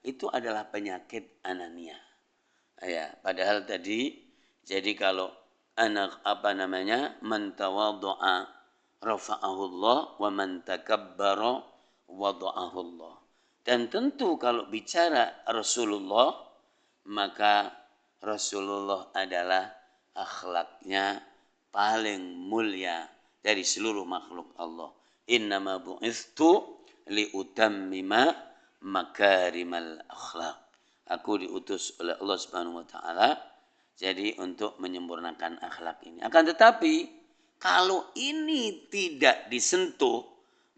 Speaker 1: Itu adalah penyakit anania. Padahal tadi jadi kalau anak man tawaddu'a rafa'ahullah wa man takabbara wada'ahullah. Dan tentu kalau bicara Rasulullah, maka Rasulullah adalah akhlaknya paling mulia dari seluruh makhluk Allah. Innama bu'ithtu liutammima makarimal akhlak. Aku diutus oleh Allah Subhanahu wa taala jadi untuk menyempurnakan akhlak ini. Akan tetapi kalau ini tidak disentuh,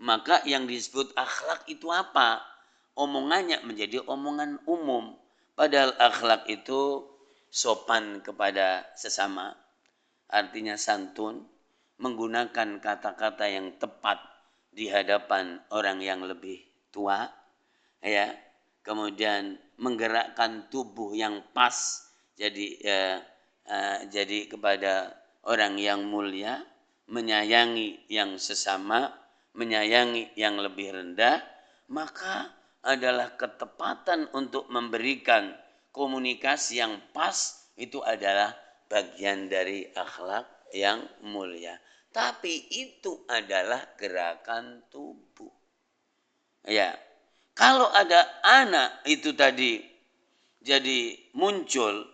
Speaker 1: maka yang disebut akhlak itu apa? Omongannya menjadi omongan umum. Padahal akhlak itu sopan kepada sesama. Artinya santun, menggunakan kata-kata yang tepat di hadapan orang yang lebih tua. Kemudian menggerakkan tubuh yang pas jadi kepada orang yang mulia, menyayangi yang sesama, menyayangi yang lebih rendah, maka adalah ketepatan untuk memberikan komunikasi yang pas. Itu adalah bagian dari akhlak yang mulia. Tapi itu adalah gerakan tubuh. Kalau ada anak itu tadi jadi muncul,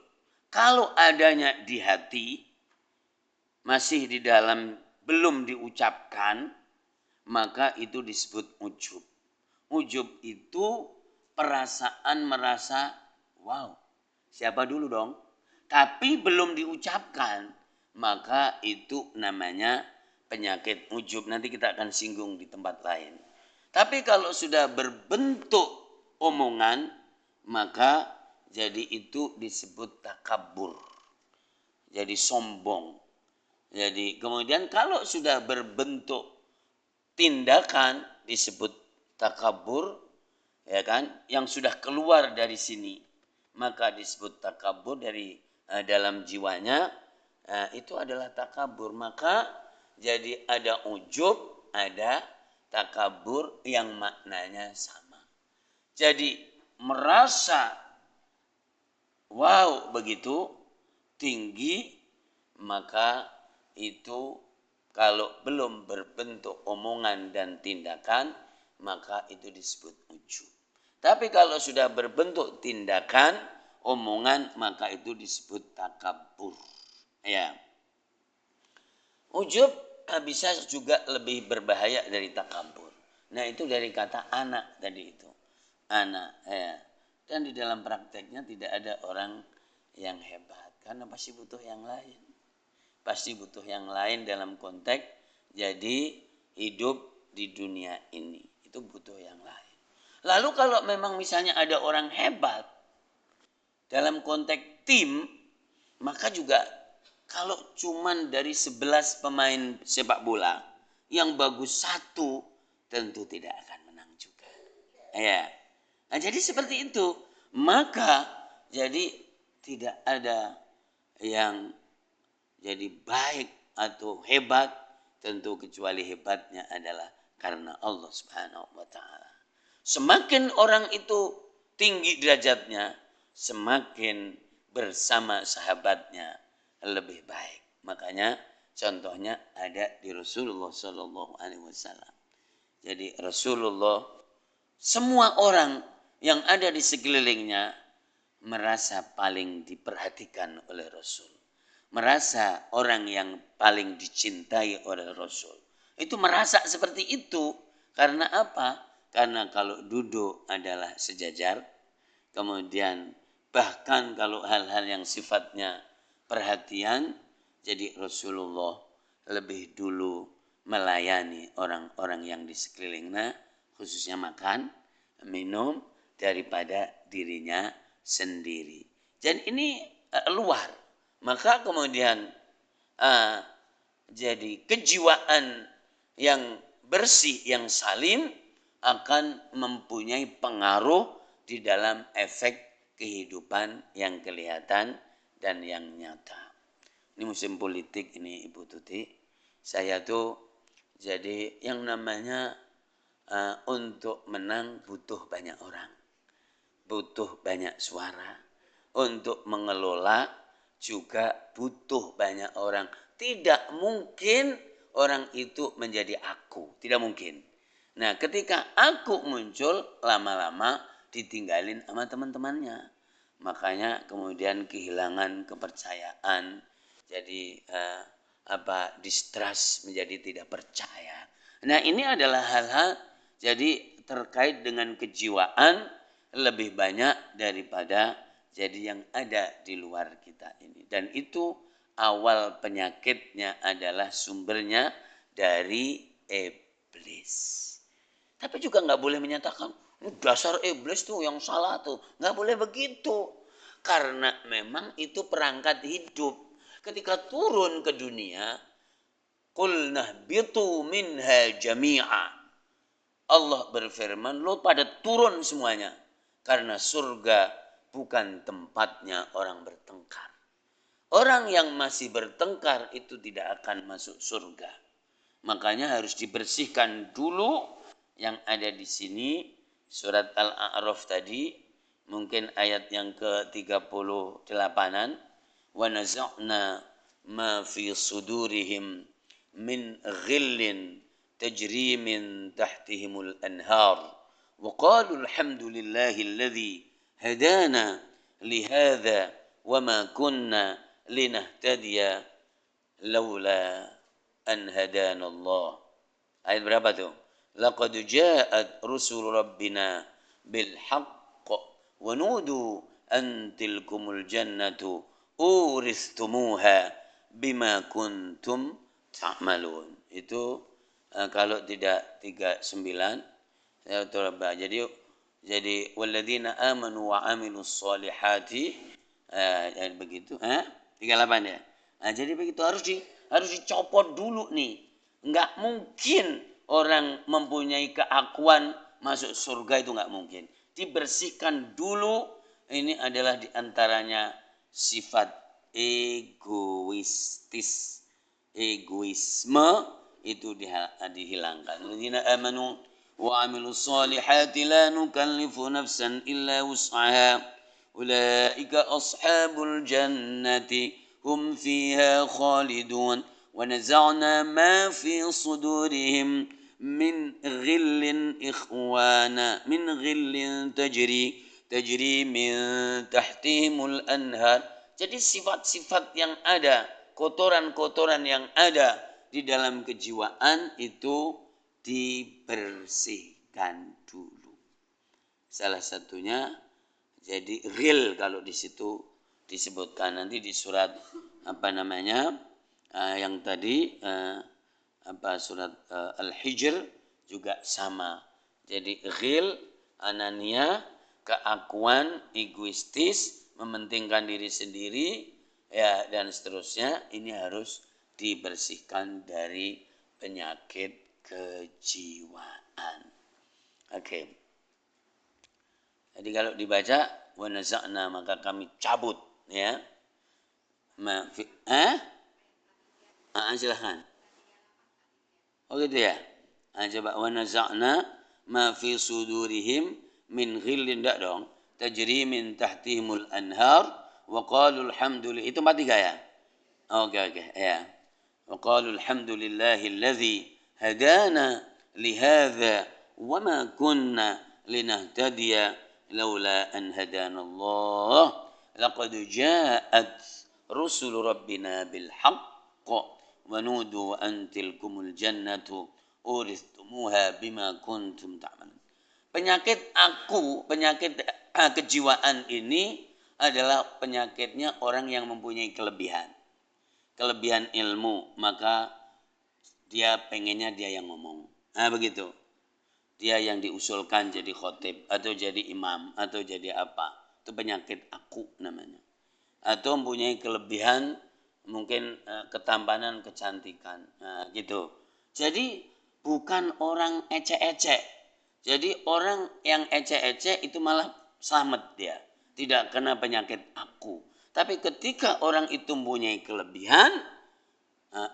Speaker 1: kalau adanya di hati, masih di dalam belum diucapkan, maka itu disebut ujub. Ujub itu perasaan merasa, wow, siapa dulu dong? Tapi belum diucapkan, maka itu namanya penyakit ujub. Nanti kita akan singgung di tempat lain. Tapi kalau sudah berbentuk omongan, maka jadi itu disebut takabur. Jadi sombong. Jadi kemudian kalau sudah berbentuk tindakan disebut takabur, yang sudah keluar dari sini. maka disebut takabur dari dalam jiwanya, itu adalah takabur. Maka jadi ada ujub, ada takabur yang maknanya sama. Jadi merasa wow begitu tinggi, maka itu kalau belum berbentuk omongan dan tindakan, maka itu disebut ujub. Tapi kalau sudah berbentuk tindakan, omongan, maka itu disebut takabur. Ya. Ujub bisa juga lebih berbahaya dari takabur. Nah, itu dari kata anak tadi itu. Anak, ya. Dan di dalam prakteknya tidak ada orang yang hebat, karena pasti butuh yang lain. Pasti butuh yang lain dalam konteks jadi hidup di dunia ini. Itu butuh yang lain. Lalu kalau memang misalnya ada orang hebat dalam konteks tim, maka juga kalau cuman dari 11 pemain sepak bola yang bagus satu, tentu tidak akan menang juga. Ya. Nah, jadi seperti itu. Maka jadi tidak ada yang jadi baik atau hebat, tentu kecuali hebatnya adalah karena Allah Subhanahu wa taala. Semakin orang itu tinggi derajatnya, semakin bersama sahabatnya lebih baik. Makanya contohnya ada di Rasulullah Sallallahu Alaihi Wasallam. Jadi Rasulullah, semua orang yang ada di sekelilingnya merasa paling diperhatikan oleh Rasul. Merasa orang yang paling dicintai oleh Rasul. Itu merasa seperti itu. Karena apa? Karena kalau duduk adalah sejajar. Kemudian bahkan kalau hal-hal yang sifatnya perhatian, jadi Rasulullah lebih dulu melayani orang-orang yang di sekelilingnya, khususnya makan, minum, daripada dirinya sendiri. Dan ini luar. Maka kemudian jadi kejiwaan yang bersih, yang salim akan mempunyai pengaruh di dalam efek kehidupan yang kelihatan dan yang nyata. Ini musim politik ini Ibu Tuti. Saya tuh jadi yang namanya untuk menang butuh banyak orang. Butuh banyak suara. Untuk mengelola juga butuh banyak orang. Tidak mungkin orang itu menjadi aku. Tidak mungkin. Nah, ketika aku muncul, lama-lama ditinggalin sama teman-temannya. Makanya kemudian kehilangan kepercayaan. Jadi distrust, menjadi tidak percaya. Nah, ini adalah hal-hal jadi terkait dengan kejiwaan lebih banyak daripada jadi yang ada di luar kita ini. Dan itu awal penyakitnya adalah sumbernya dari iblis. Tapi juga nggak boleh menyatakan dasar iblis tuh yang salah tuh. Nggak boleh begitu. Karena memang itu perangkat hidup. Ketika turun ke dunia, qul nahbitu minha jami'a. Allah berfirman, lo pada turun semuanya. Karena surga bukan tempatnya orang bertengkar. Orang yang masih bertengkar itu tidak akan masuk surga. Makanya harus dibersihkan dulu yang ada di sini. Surat Al-A'raf tadi, mungkin ayat yang ke-38-an. Wa naza'na ma fi sudurihim min ghillin tajri min tahtihimul anhar. وقالوا الحمد لله الذي هدانا لهذا وما كنا لنهتدي لولا أن هدانا الله. Ayat berapa tuh? Laqad ja'at rusul rabbina bil haqq wa nudu an tilkumul jannatu uristumuha bima kuntum ta'malun. Itu kalau tidak 39. Jadi walladzina amanu wa amilus solihati begitu 38 ya. Nah, jadi begitu harus dicopot dulu nih. Enggak mungkin orang mempunyai keakuan masuk surga, itu enggak mungkin. Dibersihkan dulu Ini adalah diantaranya sifat egoistis. Egoisme itu dihilangkan. Alladzina amanu wa amilus solihati la nukallifu nafsan illa wus'aha. Ulaika ashabul jannati hum fiha khalidun. Wa naza'na ma fi sudurihim min ghillin ikhwana min ghillin tajri min tahtihimul anhar. Jadi sifat-sifat yang ada, kotoran-kotoran yang ada di dalam kejiwaan itu dibersihkan dulu. Salah satunya jadi ghil kalau di situ disebutkan nanti di surat yang tadi surat Al-Hijr juga sama. Jadi ghil, anania, keakuan, egoistis, mementingkan diri sendiri, ya dan seterusnya, ini harus dibersihkan dari penyakit kejiwaan. Oke. Jadi kalau dibaca wa naza'na maka kami cabut, ya. Silahkan. Oh gitu ya. Coba wa naza'na ma fi sudurihim min ghillin, enggak dong. Tajri min tahtihimul anhar wa qalu alhamdulillah. Itu 43 ya? Oke, ya. Wa qalu alhamdulillahilladzi hadana li hadza wa ma kunna linahtadiya laula an hadanallah laqad ja'at rusul rabbina bil haqq wa nudu an tilkumul jannatu uristumuha bima kuntum ta'malun. Penyakit kejiwaan ini adalah penyakitnya orang yang mempunyai kelebihan ilmu, maka dia pengennya dia yang ngomong. Begitu. Dia yang diusulkan jadi khotib atau jadi imam atau jadi apa. Itu penyakit aku namanya. Atau mempunyai kelebihan mungkin ketampanan, kecantikan. Gitu. Jadi bukan orang ecek-ecek. Jadi orang yang ecek-ecek itu malah selamat dia. Tidak kena penyakit aku. Tapi ketika orang itu mempunyai kelebihan,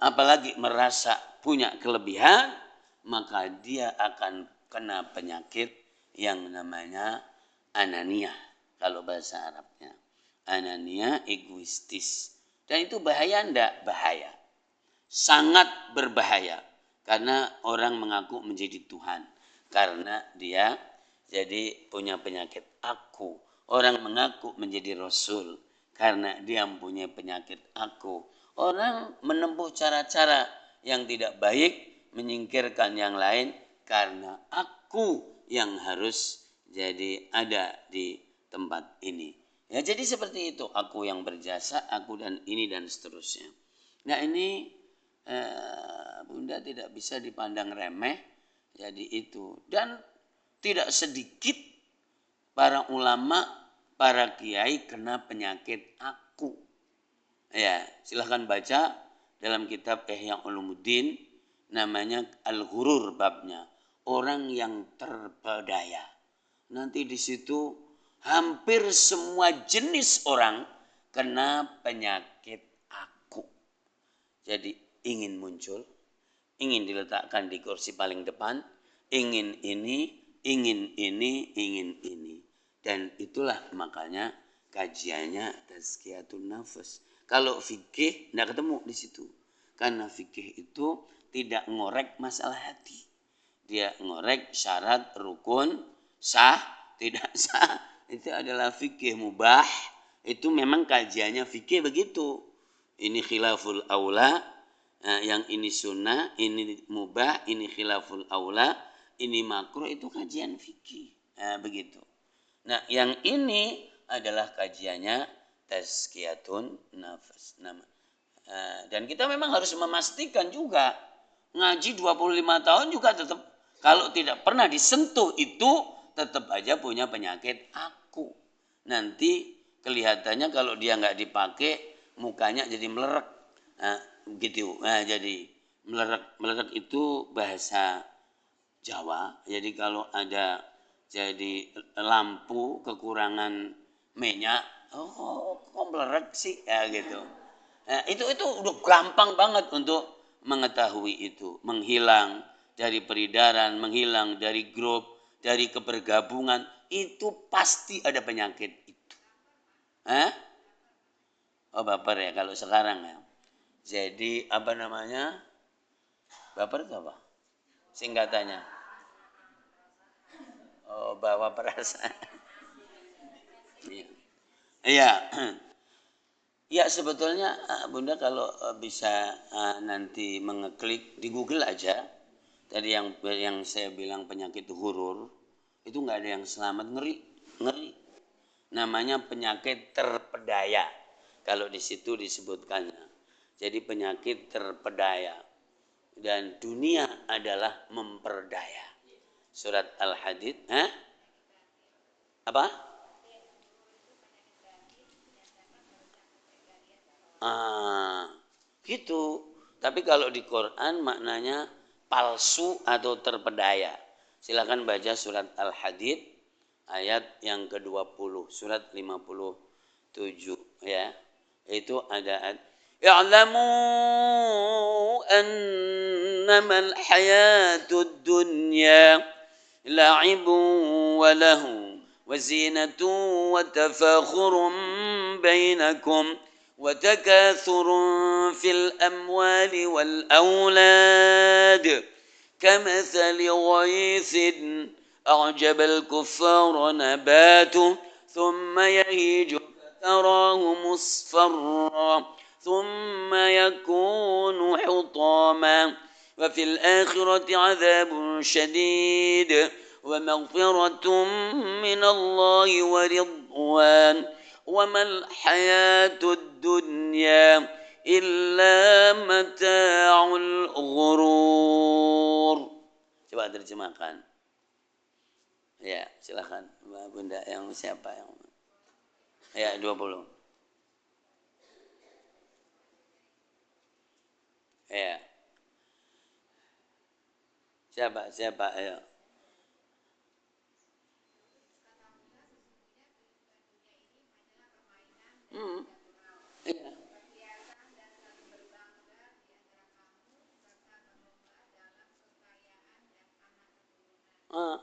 Speaker 1: apalagi merasa punya kelebihan, maka dia akan kena penyakit yang namanya anania. Kalau bahasa Arabnya. Anania, egoistis. Dan itu bahaya enggak? Bahaya. Sangat berbahaya. Karena orang mengaku menjadi Tuhan. Karena dia jadi punya penyakit aku. Orang mengaku menjadi Rasul. Karena dia mempunyai penyakit aku. Orang menempuh cara-cara yang tidak baik. Menyingkirkan yang lain. Karena aku yang harus jadi ada di tempat ini. Ya, jadi seperti itu. Aku yang berjasa, aku dan ini dan seterusnya. Nah ini Bunda tidak bisa dipandang remeh. Jadi itu. Dan tidak sedikit para ulama, para kiai kena penyakit aku. Ya, silahkan baca dalam kitab Ihya Ulumuddin. Namanya Al-Ghurur babnya. Orang yang terpedaya. Nanti di situ hampir semua jenis orang kena penyakit aku. Jadi ingin muncul, ingin diletakkan di kursi paling depan, ingin ini, ingin ini, ingin ini. Dan itulah makanya kajiannya tazkiyatun nafas. Kalau fikih tidak ketemu di situ. Karena fikih itu tidak ngorek masalah hati. Dia ngorek syarat, rukun, sah, tidak sah. Itu adalah fikih mubah. Itu memang kajiannya fikih begitu. Ini khilaful aula, yang ini sunnah, ini mubah, ini khilaful aula, ini makruh, itu kajian fikih. Begitu. Nah, yang ini adalah kajiannya tazkiyatun nafas. Dan kita memang harus memastikan juga ngaji 25 tahun juga tetap kalau tidak pernah disentuh itu tetap aja punya penyakit aku. Nanti kelihatannya kalau dia nggak dipakai mukanya jadi melerak. Gitu. Jadi melerak itu bahasa Jawa. Jadi kalau ada jadi lampu kekurangan minyak, oh kok melerek sih ya gitu. Nah, itu udah gampang banget untuk mengetahui itu, menghilang dari peredaran, menghilang dari grup, dari kebergabungan, itu pasti ada penyakit itu. Hah? Oh baper ya kalau sekarang ya. Jadi apa namanya? Baper itu apa? Singkatannya. Oh bawa perasaan. Iya. Iya. Ya sebetulnya Bunda kalau bisa nanti mengeklik di Google aja. Tadi yang saya bilang penyakit hurur itu nggak ada yang selamat, ngeri, ngeri. Namanya penyakit terpedaya. Kalau di situ disebutkannya. Jadi penyakit terpedaya dan dunia adalah memperdaya. Surat Al-Hadid, apa? Ah, gitu. Tapi kalau di Quran maknanya palsu atau terpedaya. Silakan baca surat Al-Hadid ayat yang ke-20, surat 57 ya. Itu ada I'lamu annamal hayatud dunya la'ibun wa lahu wa zinatun wa tafakhurun bainakum وتكاثر في الأموال والأولاد كمثل غيث أعجب الكفار نباته ثم يهيج فتراه مصفرا ثم يكون حطاما وفي الآخرة عذاب شديد ومغفرة من الله ورضوان وما الحياة الدنيا إلا متاع الغرور. Coba terjemahkan. Ya, silakan Mbak Bunda yang siapa yang ya 20. Ya. Siapa ayo. Hmm. Ya. Ah.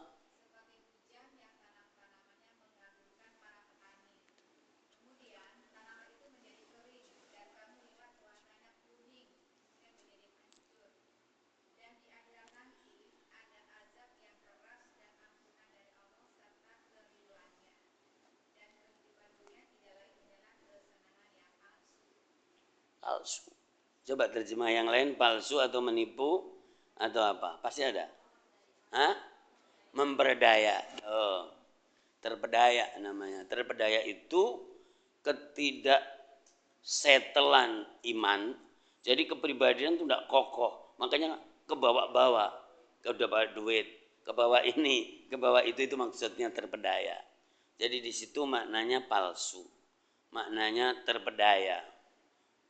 Speaker 1: Palsu. Coba terjemah yang lain, palsu atau menipu atau apa? Pasti ada. Hah? Memperdaya. Oh, terpedaya namanya. Terpedaya itu ketidaksetelan iman. Jadi kepribadian itu tidak kokoh. Makanya kebawa-bawa. Kebawa duit, kebawa ini, kebawa itu maksudnya terpedaya. Jadi di situ maknanya palsu. Maknanya terpedaya.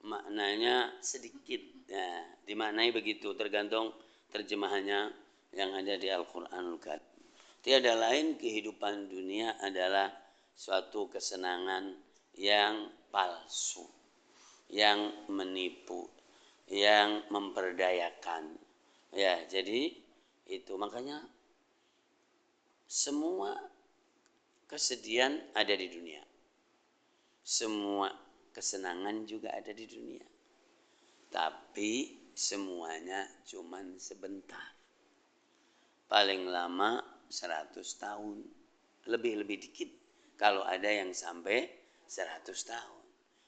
Speaker 1: Maknanya sedikit. Ya, dimaknai begitu tergantung terjemahannya yang ada di Al-Qur'anul Karim. Tiada lain kehidupan dunia adalah suatu kesenangan yang palsu, yang menipu, yang memperdayakan. Ya, jadi itu makanya semua kesedihan ada di dunia. Semua kesenangan juga ada di dunia. Tapi semuanya cuman sebentar. Paling lama 100 tahun. Lebih dikit kalau ada yang sampai 100 tahun.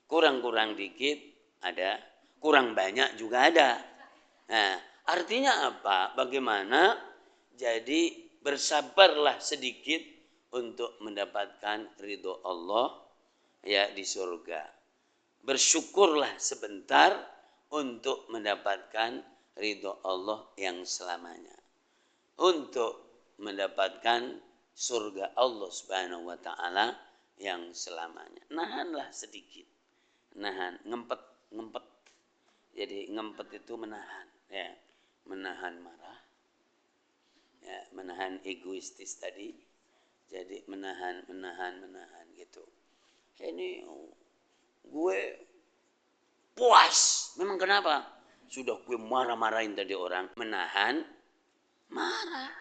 Speaker 1: Kurang dikit ada, kurang banyak juga ada. Nah, artinya apa? Bagaimana? Jadi bersabarlah sedikit untuk mendapatkan ridho Allah ya di surga. Bersyukurlah sebentar untuk mendapatkan ridho Allah yang selamanya. Untuk mendapatkan surga Allah Subhanahu wa taala yang selamanya. Nahanlah sedikit. Nahan, ngempet. Jadi ngempet itu menahan, ya. Menahan marah. Ya, menahan egoistis tadi. Jadi menahan gitu. Ini gue puas. Memang kenapa? Sudah gue marah-marahin tadi orang, menahan marah.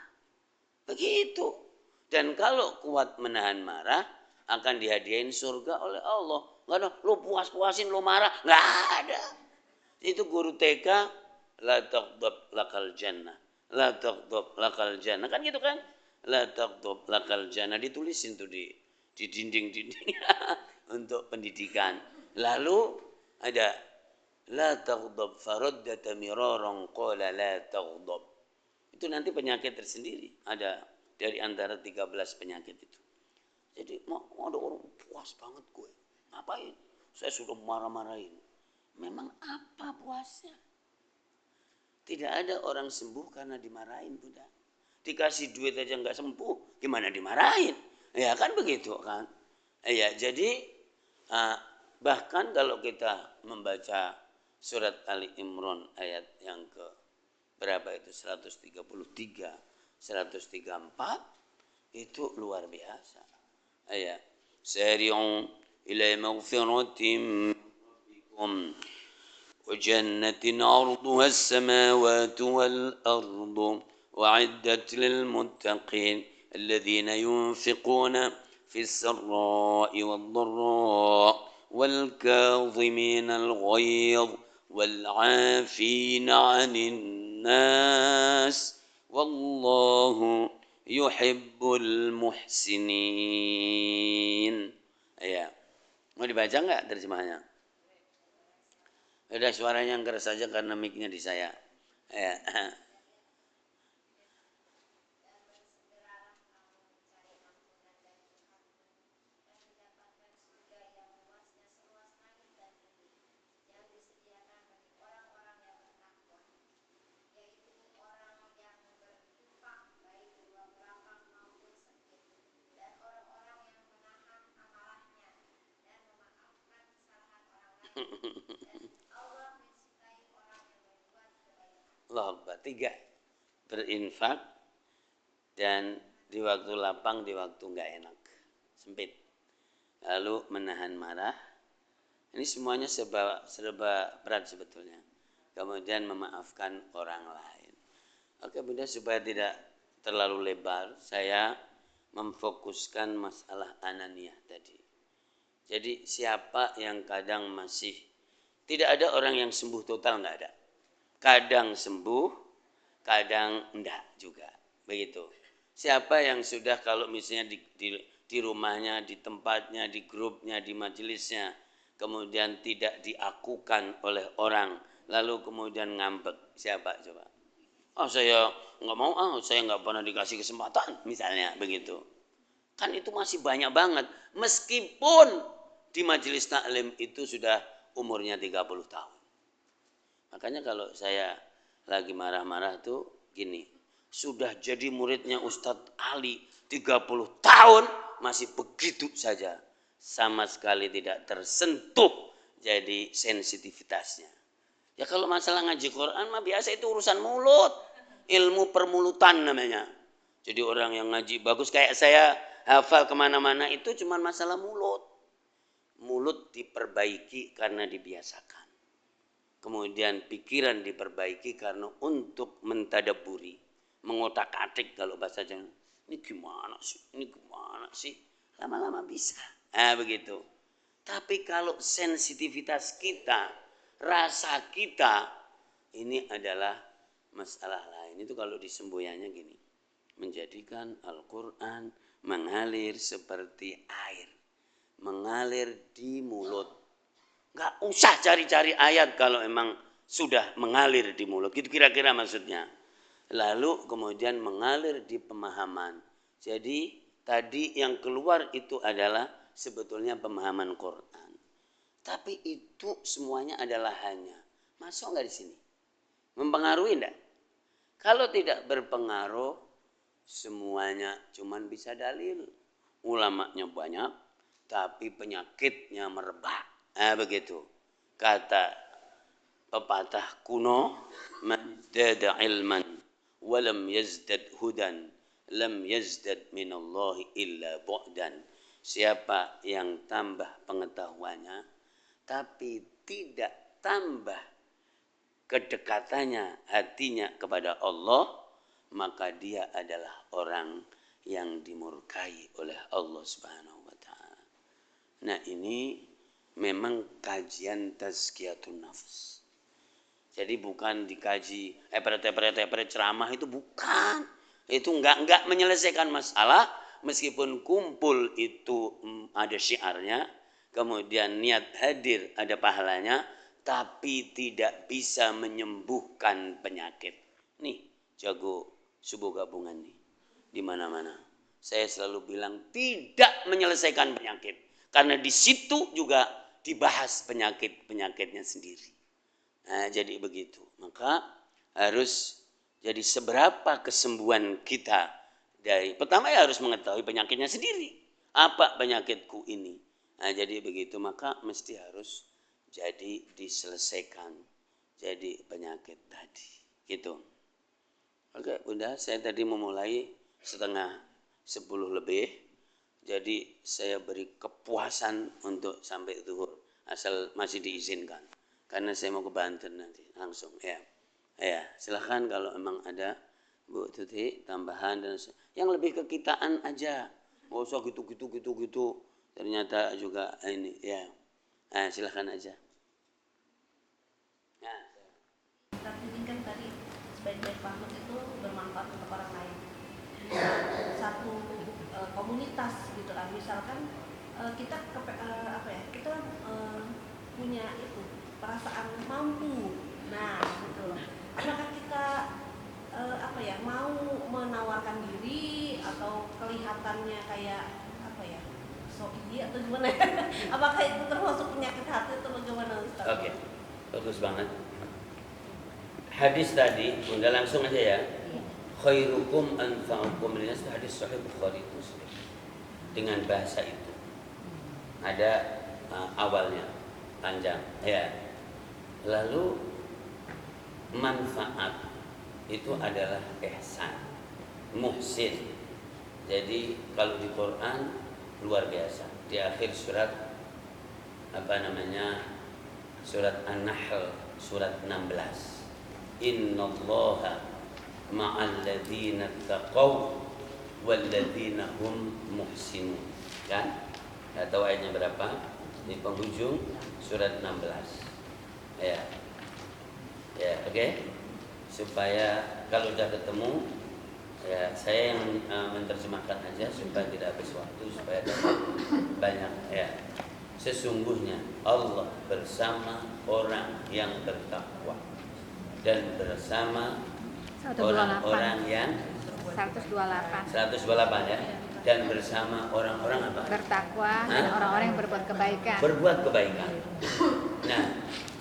Speaker 1: Begitu. Dan kalau kuat menahan marah, akan dihadiahin surga oleh Allah. Nggak ada, lo puas-puasin, lo marah. Nggak ada. Itu guru TK, la taghdab lakal jannah. La taghdab lakal jannah. Kan gitu kan? La taghdab lakal jannah. Ditulisin tuh di dinding-dinding untuk pendidikan. Lalu ada la taghdab faraddata miraran qala la taghdab. Itu nanti penyakit tersendiri. Ada dari antara 13 penyakit itu. Jadi ada orang puas banget gue. Ngapain? Saya sudah marah-marahin. Memang apa puasnya? Tidak ada orang sembuh karena dimarahin, Bunda. Dikasih duit aja nggak sembuh, gimana dimarahin? Ya kan begitu kan? Ya, jadi bahkan kalau kita membaca surat Ali Imran ayat yang ke berapa itu 133, 134 itu luar biasa. Ya, sari'u ila maghfiratin rabbikum wa jannatin 'arduha as-samawati wal ardu wa'iddat lil muttaqin alladhina yunfiquna fis sarra'i wad dharra'i wal kadhimina al ghayz wal 'afina 'anil nas wallahu yuhibbul muhsinin. Ya, mau dibaca nggak terjemahnya? Udah suaranya yang keras saja karena mic-nya di saya. Ya. Allah Akbar. 3. Berinfak dan di waktu lapang, di waktu nggak enak, sempit. Lalu menahan marah. Ini semuanya serba berat sebetulnya. Kemudian memaafkan orang lain. Oke Bunda, supaya tidak terlalu lebar, saya memfokuskan masalah ananiyah tadi. Jadi siapa yang kadang masih, tidak ada orang yang sembuh total, nggak ada. Kadang sembuh, kadang enggak juga. Begitu. Siapa yang sudah kalau misalnya di rumahnya, di tempatnya, di grupnya, di majelisnya, kemudian tidak diakukan oleh orang, lalu kemudian ngambek. Siapa coba? Saya nggak mau, saya nggak pernah dikasih kesempatan, misalnya begitu. Kan itu masih banyak banget. Meskipun di majelis taklim itu sudah umurnya 30 tahun. Makanya kalau saya lagi marah-marah tuh gini, sudah jadi muridnya Ustadz Ali 30 tahun masih begitu saja. Sama sekali tidak tersentuh jadi sensitivitasnya. Ya kalau masalah ngaji Quran mah biasa itu urusan mulut. Ilmu permulutan namanya. Jadi orang yang ngaji bagus kayak saya hafal kemana-mana itu cuma masalah mulut. Mulut diperbaiki karena dibiasakan. Kemudian pikiran diperbaiki karena untuk mentadaburi, mengotak-atik kalau bahasa Jawa. Ini gimana sih? Lama-lama bisa. Begitu. Tapi kalau sensitivitas kita, rasa kita, ini adalah masalah lain. Itu kalau disemboyannya gini. Menjadikan Al-Quran mengalir seperti air. Mengalir di mulut. Nggak usah cari-cari ayat kalau emang sudah mengalir di mulut. Itu kira-kira maksudnya. Lalu kemudian mengalir di pemahaman. Jadi tadi yang keluar itu adalah sebetulnya pemahaman Quran. Tapi itu semuanya adalah hanya. Masuk nggak di sini? Mempengaruhi enggak? Kalau tidak berpengaruh, semuanya cuman bisa dalil. Ulamanya banyak, tapi penyakitnya merebak. Begitu. Kata pepatah kuno, man zada ilman walam yazdad hudan lam yazdad minallahi illa bu'dan. Siapa yang tambah pengetahuannya tapi tidak tambah kedekatannya hatinya kepada Allah, maka dia adalah orang yang dimurkai oleh Allah Subhanahu wa taala. Nah, ini memang kajian tazkiyatun nafs. Jadi bukan dikaji ceramah, itu bukan. Itu enggak menyelesaikan masalah. Meskipun kumpul itu ada syiarnya, kemudian niat hadir ada pahalanya, tapi tidak bisa menyembuhkan penyakit. Nih, jago subuh gabungan nih di mana-mana. Saya selalu bilang tidak menyelesaikan penyakit, karena di situ juga dibahas penyakitnya sendiri. Nah, jadi begitu. Maka harus jadi seberapa kesembuhan kita. Dari pertama ya harus mengetahui penyakitnya sendiri. Apa penyakitku ini? Nah, jadi begitu, maka mesti harus jadi diselesaikan jadi penyakit tadi. Gitu. Oke, Bunda, saya tadi memulai 9:30 lebih. Jadi saya beri kepuasan untuk sampai zuhur, asal masih diizinkan. Karena saya mau ke Banten nanti langsung ya. Ya, silakan kalau memang ada Bu Tuti tambahan dan yang lebih kekitaan aja. Nggak usah gitu. Ternyata juga ini ya. Nah, silakan aja. Nah,
Speaker 2: Tapi kan tadi sebaik-baik makhluk itu bermanfaat untuk orang lain. Satu komunitas gitu lah. Misalkan kita kita punya itu perasaan mampu. Nah, gitu. Apakah kita mau menawarkan diri atau kelihatannya kayak atau gimana? Apakah itu termasuk penyakit hati atau bagaimana, Ustaz?
Speaker 1: Oke, bagus banget. Hadis tadi, Bunda langsung aja ya. Khairukum anfa'ukum linnas, hadis sahih Bukhari Muslim. Dengan bahasa itu. Ada awalnya panjang ya. Lalu manfaat itu adalah ihsan, muhsin. Jadi kalau di Quran luar biasa. Di akhir surat surat An-Nahl surat 16. Innallaha ma'al ladzina taqaw wal ladzina hum muhsinun. Kan? Enggak tahu ayatnya berapa? Di penghujung surat 16. Ya. Ya, oke. Supaya kalau sudah ketemu ya saya yang menerjemahkan aja supaya tidak habis waktu, supaya dapat banyak ya. Sesungguhnya Allah bersama orang yang bertakwa dan bersama orang-orang yang 128 ya, dan bersama orang-orang apa?
Speaker 3: Bertakwa dan orang-orang yang berbuat kebaikan.
Speaker 1: Berbuat kebaikan. Nah,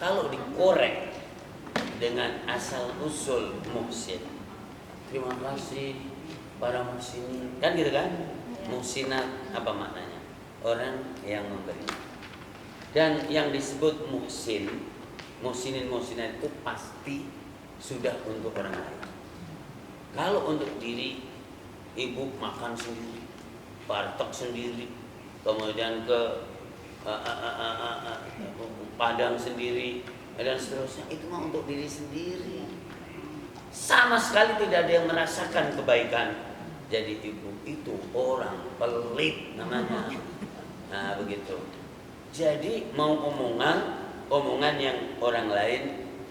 Speaker 1: kalau dikorek dengan asal usul muhsin, terima kasih para muhsinin, kan gitu kan? Muhsinat apa maknanya? Orang yang memberi. Dan yang disebut muhsinin itu pasti sudah untuk orang lain. Kalau untuk diri, ibu makan sendiri, warteg sendiri, kemudian ke Padang sendiri dan seterusnya, itu mah untuk diri sendiri. Sama sekali tidak ada yang merasakan kebaikan. Jadi ibu itu orang pelit namanya. Nah begitu. Jadi mau omongan yang orang lain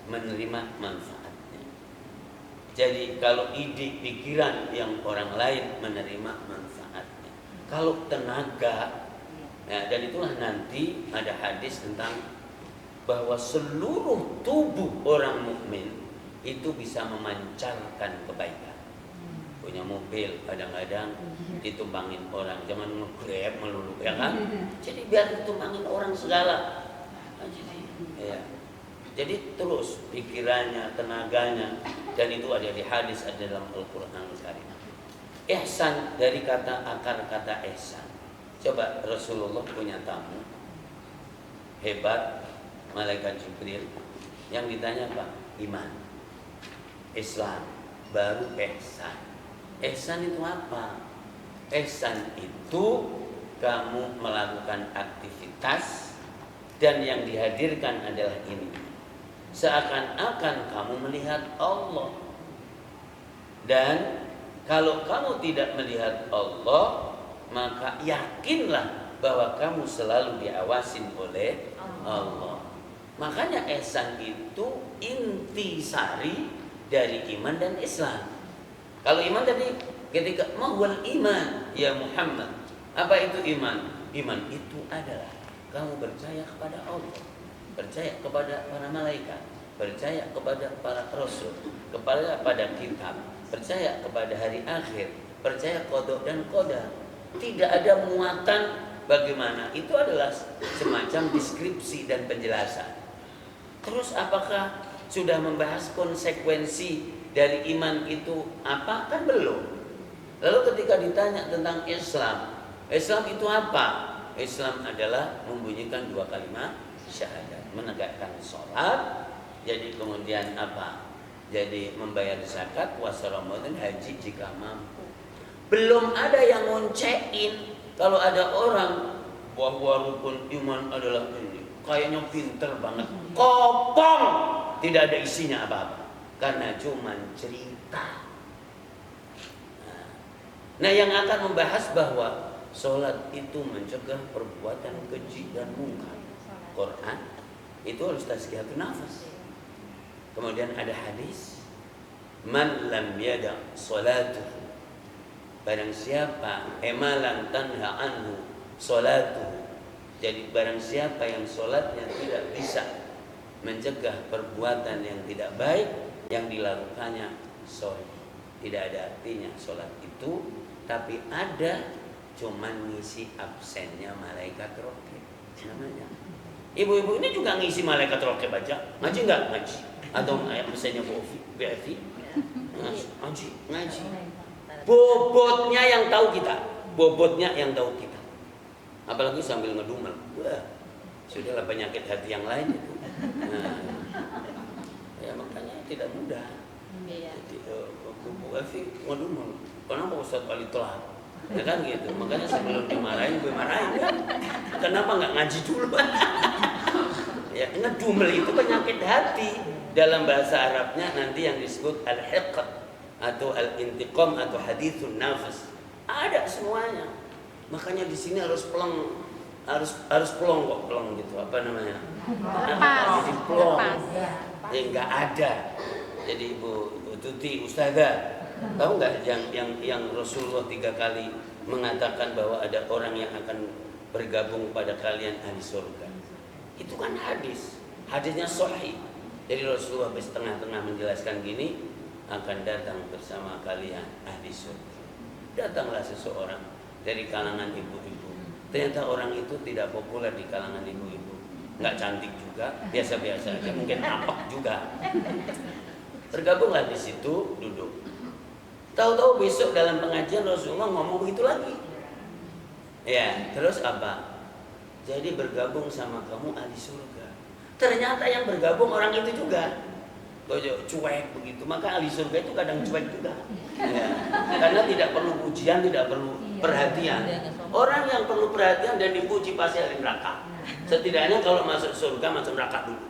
Speaker 1: menerima manfaatnya. Jadi kalau ide pikiran yang orang lain menerima manfaatnya. Kalau tenaga, ya, dan itulah nanti ada hadis tentang bahwa seluruh tubuh orang mukmin itu bisa memancarkan kebaikan. Punya mobil kadang-kadang ditumpangin orang, jangan nge-grab melulu ya kan. Jadi biar ditumpangin orang segala. Jadi terus pikirannya, tenaganya, dan itu ada di hadis, ada dalam Al-Qur'an Karim. Ihsan dari akar kata ihsan. Coba Rasulullah punya tamu hebat, malaikat Jibril, yang ditanya apa? Iman, Islam, baru ihsan. Ihsan itu apa? Ihsan itu kamu melakukan aktivitas dan yang dihadirkan adalah ini. Seakan-akan kamu melihat Allah. Dan kalau kamu tidak melihat Allah, maka yakinlah bahwa kamu selalu diawasin oleh Allah. Makanya ihsan itu intisari dari iman dan Islam. Kalau iman tadi ketika mahwal iman ya Muhammad. Apa itu iman? Iman itu adalah kamu percaya kepada Allah, percaya kepada para malaikat, percaya kepada para rasul, kepada kitab, percaya kepada hari akhir, percaya qada dan qadar. Tidak ada muatan bagaimana. Itu adalah semacam deskripsi dan penjelasan. Terus apakah sudah membahas konsekuensi dari iman itu apa? Kan belum. Lalu ketika ditanya tentang Islam, Islam itu apa? Islam adalah membunyikan 2 kalimat syahadat, menegakkan sholat, jadi kemudian apa? Jadi membayar zakat, puasa Ramadan, haji jika mampu. Belum ada yang ngoncein kalau ada orang bahwa rukun iman adalah ini. Kayaknya pinter banget. Kopong, tidak ada isinya apa-apa. Karena cuma cerita. Nah, yang akan membahas bahwa sholat itu mencegah perbuatan keji dan mungkar. Quran itu harus tazkiyatun nafas. Kemudian ada hadis, man lam yada sholatuhu, barang siapa emalan tanha anhu sholatuhu. Jadi barang siapa yang sholatnya tidak bisa mencegah perbuatan yang tidak baik, yang dilakukannya sholih. Tidak ada artinya sholat itu, tapi ada cuman ngisi absennya malaikat rokib namanya. Ibu-ibu ini juga ngisi malaikat rokib aja. Ngaji nggak? Ngaji. Atau absennya Bu Evi? Ngaji. Bobotnya yang tahu kita. Bobotnya yang tahu kita. Apalagi sambil ngedumel. Wah, sudahlah penyakit hati yang lain itu. Nah, ya makanya tidak mudah. Jadi Bu Evi ngedumel. Kenapa Ustaz Ali telat? Ya kan gitu. Makanya sebelum dimarahin, gue marahin kan. Kenapa nggak ngaji dulu? Ya, ngedumel itu penyakit hati. Dalam bahasa Arabnya nanti yang disebut al-hiqq atau al-intiqam atau hadithun nafas. Ada semuanya. Makanya di sini harus pelong, harus pelong kok, pelong gitu. Apa namanya? Jadi pelong. Ya nggak ada. Jadi Ibu Tuti Ustazah, tahu nggak yang Rasulullah 3 kali mengatakan bahwa ada orang yang akan bergabung pada kalian ahli surga? Itu kan hadis. Hadisnya sahih. Jadi Rasulullah setengah-tengah menjelaskan gini, akan datang bersama kalian ahli surga. Datanglah seseorang dari kalangan ibu-ibu. Ternyata orang itu tidak populer di kalangan ibu-ibu. Nggak cantik juga, biasa-biasa aja, mungkin apak juga. Bergabunglah di situ, duduk. Tahu-tahu besok dalam pengajian Rasulullah ngomong begitu lagi. Ya, terus apa? Jadi bergabung sama kamu ahli surga. Ternyata yang bergabung orang itu juga. Cuek begitu. Maka ahli surga itu kadang cuek juga. Ya. Karena tidak perlu pujian, tidak perlu perhatian. Orang yang perlu perhatian dan dipuji pasti ahli neraka. Setidaknya kalau masuk surga, masuk neraka dulu.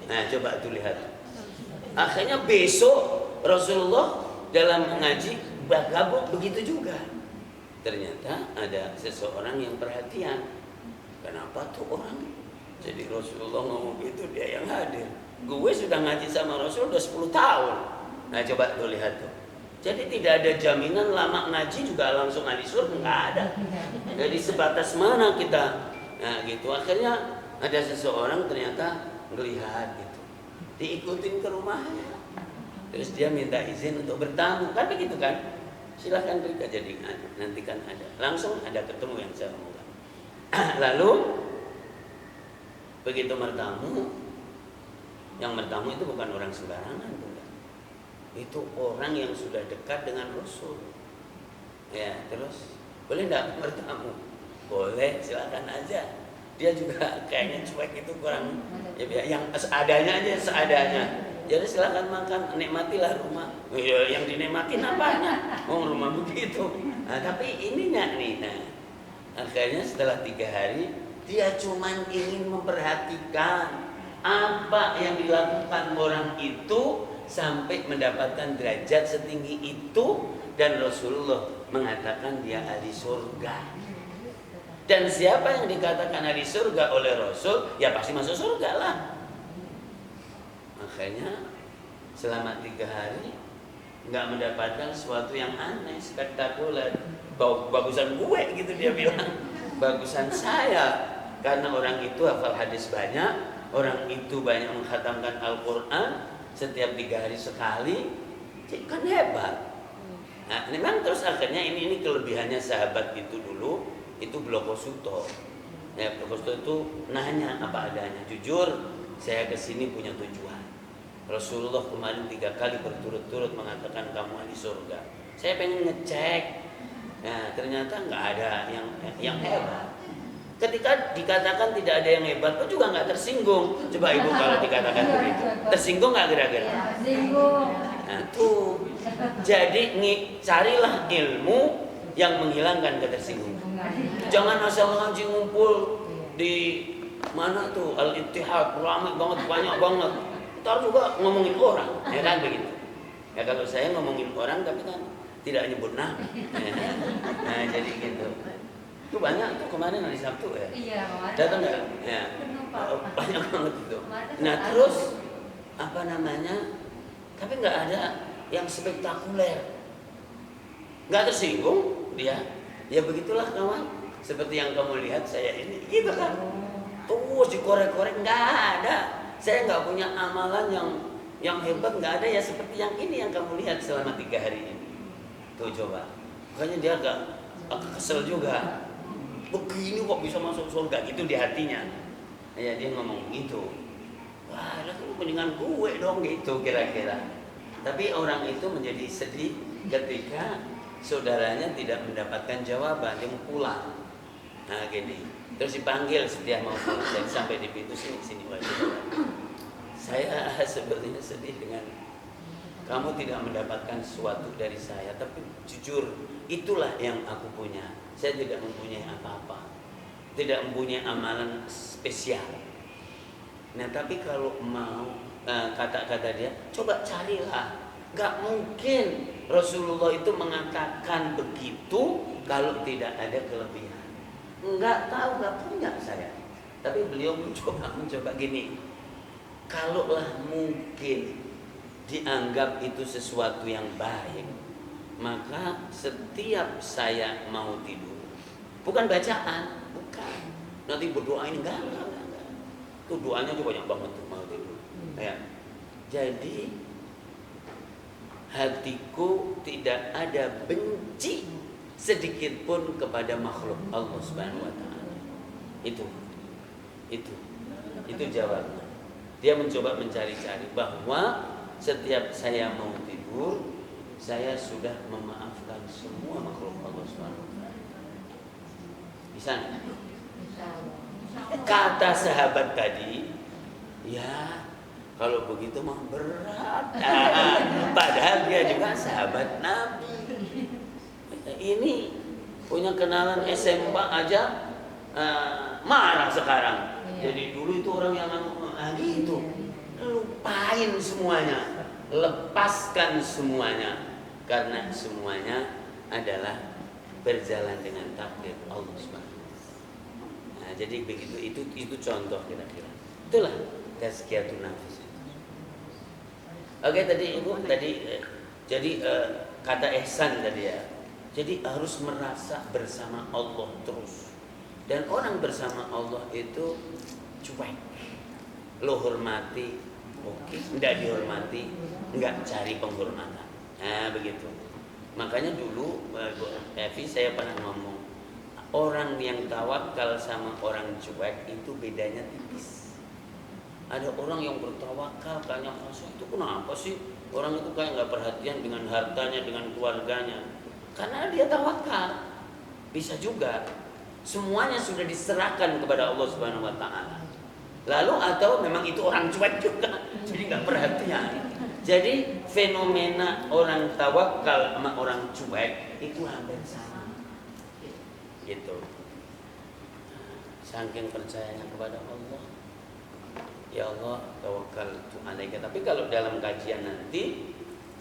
Speaker 1: Nah, coba tuh lihat. Akhirnya besok Rasulullah dalam mengaji bergabung begitu juga. Ternyata ada seseorang yang perhatian. Kenapa tuh orang? Jadi Rasulullah ngomong gitu, dia yang hadir. Gue sudah ngaji sama Rasul udah 10 tahun. Nah coba tuh lihat tuh. Jadi tidak ada jaminan lama ngaji juga langsung ahli surga, nggak ada. Jadi sebatas mana kita? Nah gitu. Akhirnya ada seseorang ternyata melihat gitu. Diikutin ke rumahnya. Terus dia minta izin untuk bertamu, kan begitu kan? Silahkan berikan, jadi nanti kan ada. Langsung ada ketemu yang saya omongkan. Lalu begitu bertamu, yang bertamu itu bukan orang sembarangan, bukan. Itu orang yang sudah dekat dengan Rasul. Ya, terus boleh enggak bertamu? Boleh, silakan aja. Dia juga kayaknya cuek itu kurang, ya yang seadanya aja, seadanya. Jadi silakan makan, nikmatilah rumah. Ya, yang dinikmatin apanya? Oh, rumah begitu. Nah, tapi ininya nih, nah, Akhirnya setelah 3 hari dia cuman ingin memperhatikan apa yang dilakukan orang itu sampai mendapatkan derajat setinggi itu, dan Rasulullah mengatakan dia ahli surga. Dan siapa yang dikatakan ahli surga oleh Rasul, ya pasti masuk surga lah. Makanya selama 3 hari nggak mendapatkan sesuatu yang aneh, spektakuler. Bagusan gue gitu dia bilang, bagusan saya, karena orang itu hafal hadis banyak, orang itu banyak mengkhatamkan Al-Quran setiap 3 hari sekali, jadi kan hebat. Nah, memang terus akhirnya ini kelebihannya sahabat itu dulu, itu Blokosuto. Ya, Blokosuto itu nanya apa adanya, jujur saya kesini punya tujuan. Rasulullah kemarin 3 kali berturut-turut mengatakan kamu ahli surga. Saya pengen ngecek. Nah, ternyata nggak ada yang hebat. Ketika dikatakan tidak ada yang hebat, pun juga nggak tersinggung. Coba ibu kalau dikatakan begitu, tersinggung nggak kira-kira?
Speaker 3: Tersinggung.
Speaker 1: Nah tuh, jadi carilah ilmu yang menghilangkan ketersinggungan. Jangan asal ngaji ngumpul di mana tuh Al-Ittihad, ramai banget, banyak banget. Ntar juga ngomongin orang, ya kan begitu. Ya kalau saya ngomongin orang tapi kan tidak nyebut nama. Nah jadi gitu. Itu banyak tuh kemarin hari Sabtu ya.
Speaker 3: Iya, kemarin.
Speaker 1: Datang nggak? Ya. Banyak banget itu. Nah terus apa namanya? Tapi nggak ada yang spektakuler. Nggak tersinggung dia. Ya begitulah kawan. Seperti yang kamu lihat saya ini, gitu kan. Terus dikorek-korek nggak ada. Saya nggak punya amalan yang hebat, nggak ada ya seperti yang ini yang kamu lihat selama 3 hari ini. Tuh coba. Makanya dia agak kesel juga. Begini kok bisa masuk surga gitu di hatinya. Ya dia ngomong gitu. Wah, lu mendingan gue dong gitu kira-kira. Tapi orang itu menjadi sedih ketika saudaranya tidak mendapatkan jawaban, dia mau pulang. Nah gini, terus dipanggil setelah mau pulang, dan sampai di pintu sini wajib. Saya sebenarnya sedih dengan kamu tidak mendapatkan sesuatu dari saya, tapi jujur itulah yang aku punya. Saya tidak mempunyai apa-apa, tidak mempunyai amalan spesial. Nah tapi kalau mau kata-kata dia, coba carilah. Gak mungkin Rasulullah itu mengatakan begitu kalau tidak ada kelebihan. Nggak tahu, nggak punya saya. Tapi beliau mencoba gini. Kalaulah mungkin dianggap itu sesuatu yang baik, maka setiap saya mau tidur, bukan bacaan, bukan. Nanti berdoa ini enggak. Itu doanya juga banyak banget tuh mau tidur. Ya. Jadi hatiku tidak ada benci sedikit pun kepada makhluk Allah Subhanahu wa taala. Itu jawabnya. Dia mencoba mencari-cari bahwa setiap saya mau tidur, saya sudah memaafkan semua makhluk Allah Subhanahu wa taala. Bisa enggak? Kata sahabat tadi, ya kalau begitu mah berat. Padahal dia juga sahabat Nabi. Ini punya kenalan SMA aja marah sekarang. Jadi dulu itu orang yang gitu. Lupain semuanya, lepaskan semuanya, karena semuanya adalah berjalan dengan takdir Allah Subhanahu. Nah, jadi begitu, itu contoh kira-kira. Itulah tazkiyatun nafs. Oke, tadi Ibu jadi kata ihsan tadi ya. Jadi harus merasa bersama Allah terus. Dan orang bersama Allah itu cuek. Lo hormati, oke, enggak dihormati, enggak cari penghormatan. Nah, begitu. Makanya dulu Evi saya pernah ngomong, orang yang tawakal sama orang cuek itu bedanya tipis. Ada orang yang bertawakal kayaknya itu kenapa sih orang itu kayak nggak perhatian dengan hartanya, dengan keluarganya, karena dia tawakal. Bisa juga semuanya sudah diserahkan kepada Allah Subhanahu wa taala. Lalu atau memang itu orang cuek juga, jadi nggak perhatian. Jadi fenomena orang tawakal sama orang cuek itu hampir sama, gitu. saking percayanya kepada Allah. Ya Allah, tawakkaltu alaika. Tapi kalau dalam kajian nanti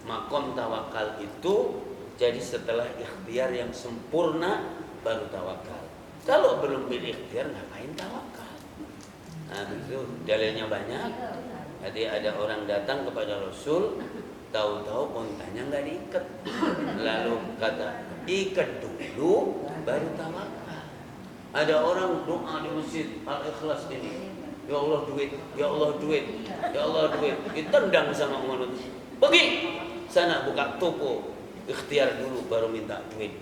Speaker 1: makom tawakal itu jadi setelah ikhtiar yang sempurna baru tawakal. Kalau belum berikhtiar ngapain tawakal? Nah, begitu dalilnya banyak. Jadi ada orang datang kepada Rasul, tahu-tahu ontanya nggak diikat. Lalu kata, ikat dulu baru tawakal. Ada orang doa di masjid Al-Ikhlas ini, ya Allah duit, ya Allah duit, ya Allah duit. Ditendang sama mulut. Pergi sana buka toko, ikhtiar dulu baru minta duit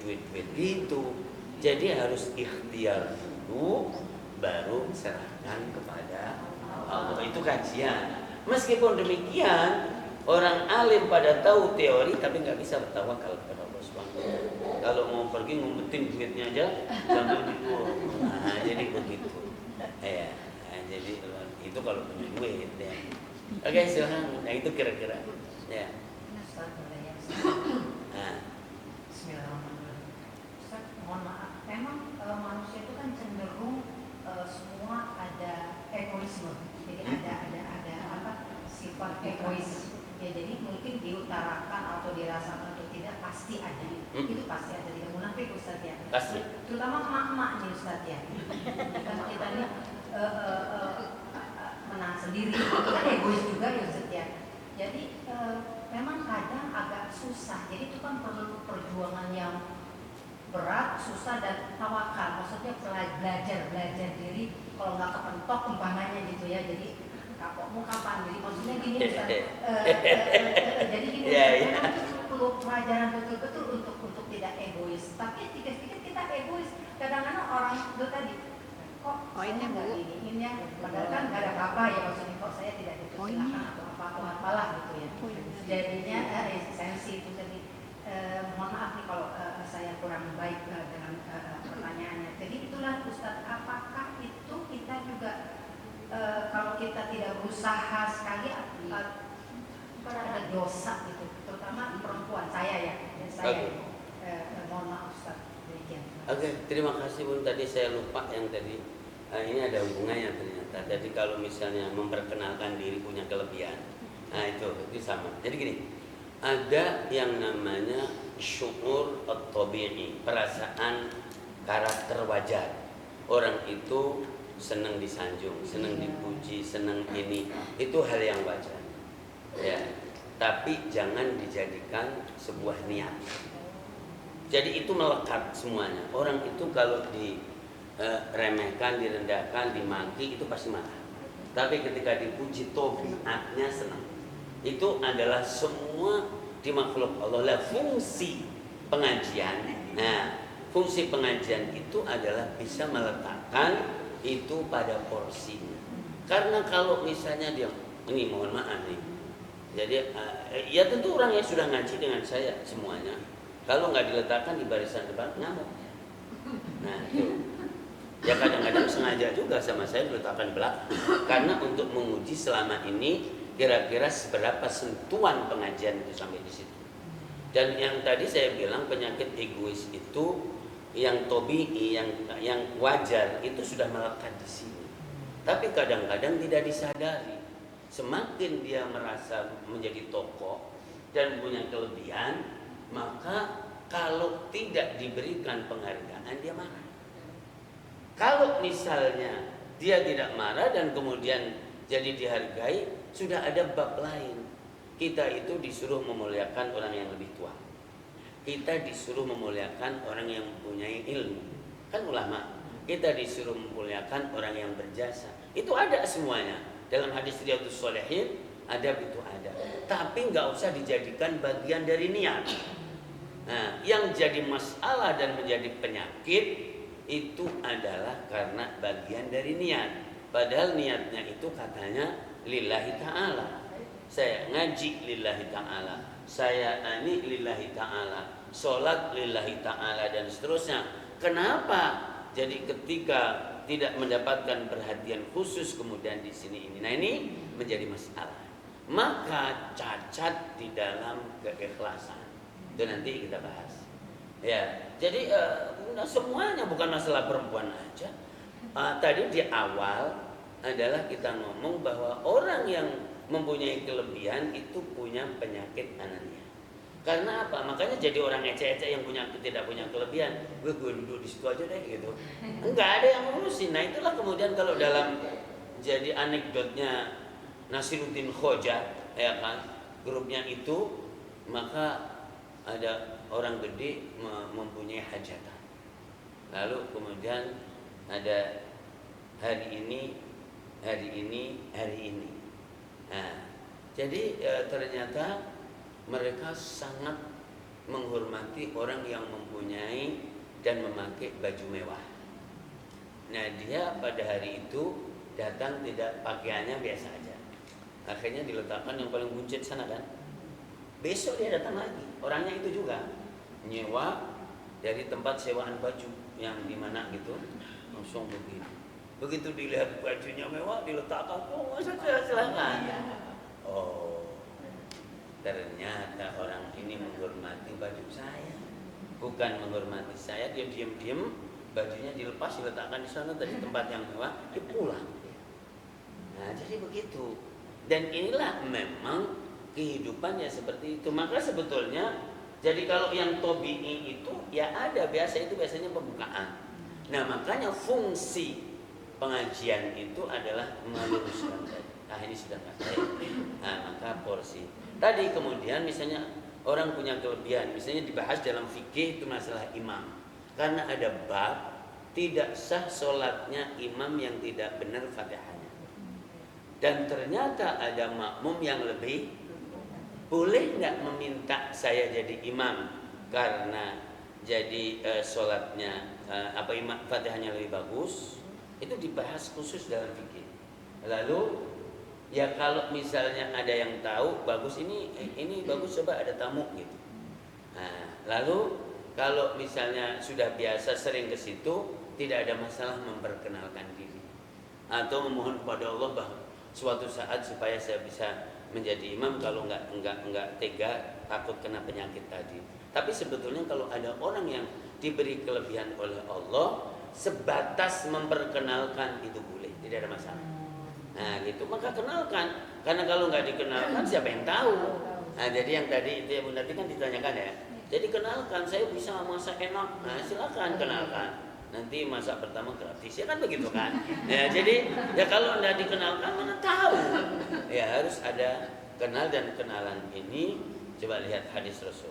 Speaker 1: gitu. Jadi harus ikhtiar dulu baru serahkan kepada Allah. Itu kajian. Meskipun demikian, orang alim pada tahu teori tapi nggak bisa bertawakal kepada Allah Subhanahu wa taala. Kalau mau pergi ngumpetin duitnya aja sambil gitu. Nah, jadi begitu. Ya, jadi itu kalau punya duit ya. Oke, silahkan. Nah, itu kira-kira. Ya. Nah.
Speaker 4: Bismillahirrahmanirrahim. Ustaz, mohon maaf. Memang manusia itu kan cenderung semua ada egoisme. Jadi ada apa? Sifat egois. Ya, jadi mungkin diutarakan atau dirasakan atau tidak pasti ada. Itu pasti ada, tidak munafik Ustaz ya.
Speaker 1: Pasti.
Speaker 4: Terutama emak-emak nih Ustaz ya. Karena kita ini menang sendiri, kita egois juga ya Ustaz ya. Jadi memang kadang agak susah. Jadi itu kan perlu perjuangan yang berat, susah dan tawakal. Maksudnya belajar diri. Kalau nggak kepentok umpamanya gitu ya. Jadi kapokmu kapan? Jadi maksudnya gini Ustaz. Jadi gini memang itu perlu pelajaran betul-betul untuk tidak egois. Tapi sedikit-sedikit kita egois. Kadang-kadang orang itu tadi kok
Speaker 3: ini Bu.
Speaker 4: ini ya, padahal kan nggak ada apa-apa ya, maksudnya kok saya tidak dipersilakan atau apalah gitu ya. Jadinya esensi itu tadi. Mohon maaf nih kalau saya kurang baik dengan pertanyaannya. Jadi itulah Ustadz, apakah itu kita juga kalau kita tidak berusaha sekali ada dosa gitu, terutama perempuan saya ya, saya mohon maaf Ustadz.
Speaker 1: Oke, terima kasih Bun. Tadi saya lupa yang tadi ini ada hubungannya ternyata. Jadi kalau misalnya memperkenalkan diri punya kelebihan, nah itu sama. Jadi gini, ada yang namanya syu'ur at-tabi'i, perasaan karakter wajar. Orang itu senang disanjung, senang dipuji, senang ini, itu hal yang wajar. Ya, tapi jangan dijadikan sebuah niat. Jadi itu melekat semuanya. Orang itu kalau diremehkan, direndahkan, dimaki itu pasti marah. Tapi ketika dipuji, tabiatnya senang. Itu adalah semua di makhluk Allah lah fungsi pengajian. Nah, fungsi pengajian itu adalah bisa meletakkan itu pada porsinya. Karena kalau misalnya dia, ini mohon maaf nih. Jadi ya tentu orang yang sudah ngaji dengan saya semuanya. Kalau nggak diletakkan di barisan depan ngamuk. Nah itu. Ya kadang-kadang sengaja juga sama saya diletakkan belakang. Karena untuk menguji selama ini kira-kira seberapa sentuhan pengajian itu sampai di situ. Dan yang tadi saya bilang penyakit egois itu yang tabi'i, yang wajar itu sudah melekat di sini. Tapi kadang-kadang tidak disadari. Semakin dia merasa menjadi tokoh dan punya kelebihan, maka kalau tidak diberikan penghargaan dia marah. Kalau misalnya dia tidak marah dan kemudian jadi dihargai, sudah ada bab lain. Kita itu disuruh memuliakan orang yang lebih tua. Kita disuruh memuliakan orang yang mempunyai ilmu. Kan ulama. Kita disuruh memuliakan orang yang berjasa. Itu ada semuanya. Dalam hadis Riyadhus Shalihin ada itu ada. Tapi nggak usah dijadikan bagian dari niat. Nah, yang jadi masalah dan menjadi penyakit itu adalah karena bagian dari niat. Padahal niatnya itu katanya lillahi ta'ala. Saya ngaji lillahi ta'ala, saya ini lillahi ta'ala, sholat lillahi ta'ala dan seterusnya. Kenapa? Jadi ketika tidak mendapatkan perhatian khusus kemudian di sini ini. Nah ini menjadi masalah. Maka cacat di dalam keikhlasan. Itu nanti kita bahas. Ya, jadi semuanya bukan masalah perempuan aja. Tadi di awal adalah kita ngomong bahwa orang yang mempunyai kelebihan itu punya penyakit anania. Karena apa? Makanya jadi orang ecek-ecek yang tidak punya kelebihan. Gue duduk di situ aja deh gitu. Enggak ada yang ngurusin. Nah itulah kemudian kalau dalam jadi anekdotnya Nasiruddin Khoja, ya kan, grupnya itu, maka ada orang gede mempunyai hajatan. Lalu kemudian ada hari ini. Nah, jadi ternyata mereka sangat menghormati orang yang mempunyai dan memakai baju mewah. Nah, dia pada hari itu datang tidak pakaiannya biasa aja. Akhirnya diletakkan yang paling buncit sana kan. Besok dia datang lagi. Orangnya itu juga nyewa dari tempat sewaan baju yang di mana gitu. Langsung begini. Begitu dilihat bajunya mewah diletakkan, oh silakan. Oh, ternyata orang ini menghormati baju saya, bukan menghormati saya. Dia diam-diam bajunya dilepas diletakkan di sana dari tempat yang mewah, dia pulang. Nah jadi begitu. Dan inilah memang kehidupannya seperti itu. Maka sebetulnya jadi kalau yang tobi'i itu ya ada biasanya pembukaan. Nah makanya fungsi pengajian itu adalah meluruskan tadi. Ini sudah pakai. Nah maka porsi. Tadi kemudian misalnya orang punya kelebihan, misalnya dibahas dalam fikih itu masalah imam. Karena ada bab tidak sah sholatnya imam yang tidak benar fatihahnya. Dan ternyata ada makmum yang lebih, boleh nggak meminta saya jadi imam karena jadi sholatnya imam fatihahnya lebih bagus? Itu dibahas khusus dalam fikih. Lalu ya kalau misalnya ada yang tahu bagus ini bagus, coba ada tamu gitu. Nah, lalu kalau misalnya sudah biasa sering ke situ, tidak ada masalah memperkenalkan diri atau memohon kepada Allah bahwa suatu saat supaya saya bisa menjadi imam, kalau enggak tega takut kena penyakit tadi. Tapi sebetulnya kalau ada orang yang diberi kelebihan oleh Allah, sebatas memperkenalkan itu boleh, tidak ada masalah. Nah gitu, maka kenalkan. Karena kalau nggak dikenalkan siapa yang tahu. Nah jadi yang tadi itu ya Bunda kan ditanyakan ya. Jadi kenalkan, saya bisa masak enak. Nah silakan kenalkan. Nanti masak pertama gratis, ya kan begitu kan. Ya jadi ya kalau nggak dikenalkan mana tahu. Ya harus ada kenal, dan kenalan ini coba lihat hadis Rasul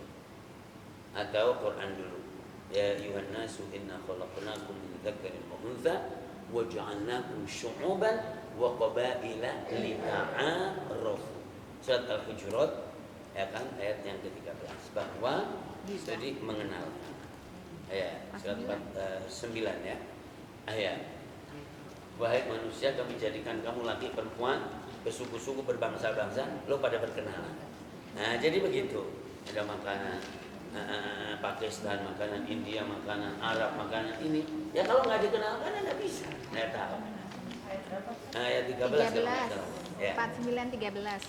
Speaker 1: atau Quran dulu. Ya ayuhan nasu inna khalaqnakum min dzakarin wa untha wa ja'alnakum syu'uban wa qabaila lita'arafu. Surat Al-Hujurat ya kan, ayat yang ke-13 bahwa jadi mengenal. Ya, surat 9 ya. Ayat. Wahai manusia, kami jadikan kamu laki perempuan, bersuku-suku, berbangsa-bangsa, lo pada berkenalan. Nah, jadi begitu. Ada makanan Pakistan, makanan India, makanan Arab, makanan ini. Ya kalau nggak dikenalkan nggak bisa. Nggak tahu. Ayat 13. Ya.
Speaker 3: 49:13.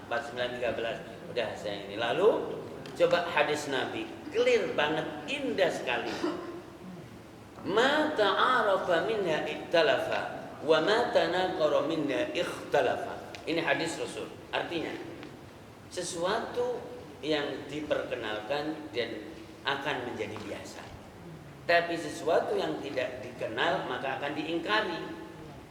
Speaker 1: 49:13. Udah saya ini. Lalu coba hadis Nabi, clear banget, indah sekali. Ma ta'arafa minha iktalafa wa ma tanaqara minha ikhtalafa. Ini hadis Rasul. Artinya sesuatu yang diperkenalkan dan akan menjadi biasa. Tapi sesuatu yang tidak dikenal maka akan diingkari.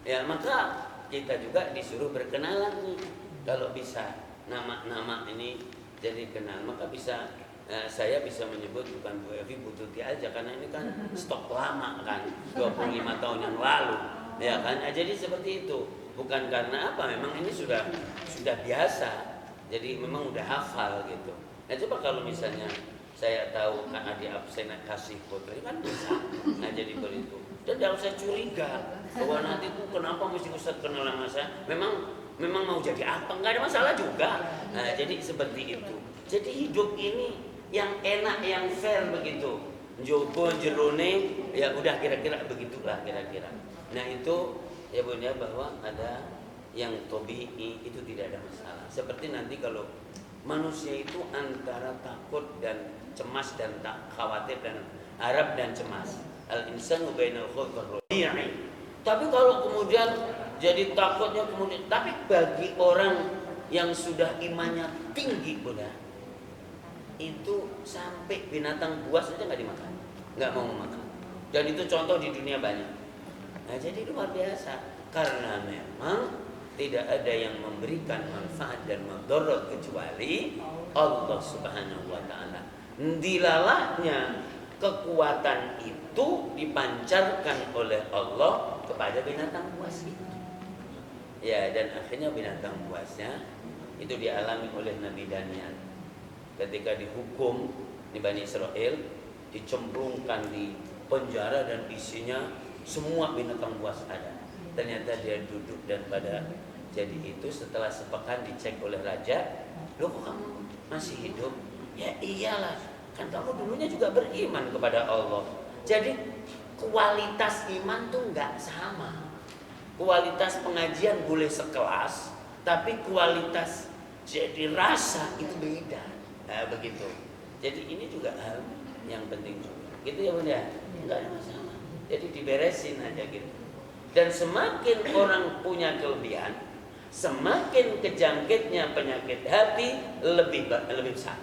Speaker 1: Ya, maka kita juga disuruh berkenalan nih. Kalau bisa nama-nama ini jadi kenal, maka bisa saya bisa menyebut bukan Bu Evi, Bu Tuti aja, karena ini kan stok lama kan, 25 tahun yang lalu. Ya kan? Jadi seperti itu. Bukan karena apa, memang ini sudah biasa. Jadi memang udah hafal gitu. Nah coba kalau misalnya saya tahu kan Adi absen kasih foto, kan bisa. Nah jadi begitu. Dan tidak usah curiga bahwa nanti tuh kenapa mesti Ustaz kenal sama saya. Memang mau jadi apa? Nggak ada masalah juga. Nah jadi seperti itu. Jadi hidup ini yang enak, yang fair begitu. Jogo jerone, ya udah kira-kira begitulah kira-kira. Nah itu ya Bunda, bahwa ada yang tobi'i itu tidak ada masalah. Seperti nanti kalau manusia itu antara takut dan cemas dan tak khawatir dan harap dan cemas. Al-insanu bainal khawfi war raja'i. Tapi kalau kemudian jadi takutnya kemudian, tapi bagi orang yang sudah imannya tinggi udah, itu sampai binatang buas aja nggak dimakan, nggak mau makan. Dan itu contoh di dunia banyak. Nah jadi luar biasa, karena memang tidak ada yang memberikan manfaat dan mudarat kecuali Allah Subhanahu wa taala. Dilalahnya kekuatan itu dipancarkan oleh Allah kepada binatang buas itu. Ya, dan akhirnya binatang buasnya itu dialami oleh Nabi Daniel. Ketika dihukum di Bani Israel, dicemplungkan di penjara dan isinya semua binatang buas ada. Ternyata dia duduk dan pada jadi itu setelah sepekan dicek oleh raja, "Loh kok kamu masih hidup?" "Ya iyalah, kan kamu dulunya juga beriman kepada Allah." Jadi kualitas iman tuh nggak sama. Kualitas pengajian boleh sekelas, tapi kualitas jadi rasa itu beda. Nah, begitu. Jadi ini juga hal yang penting juga. Gitu ya Bunda? Nggak ada masalah. Jadi diberesin aja gitu. Dan semakin orang punya kelebihan, semakin kejangkitnya penyakit hati lebih besar.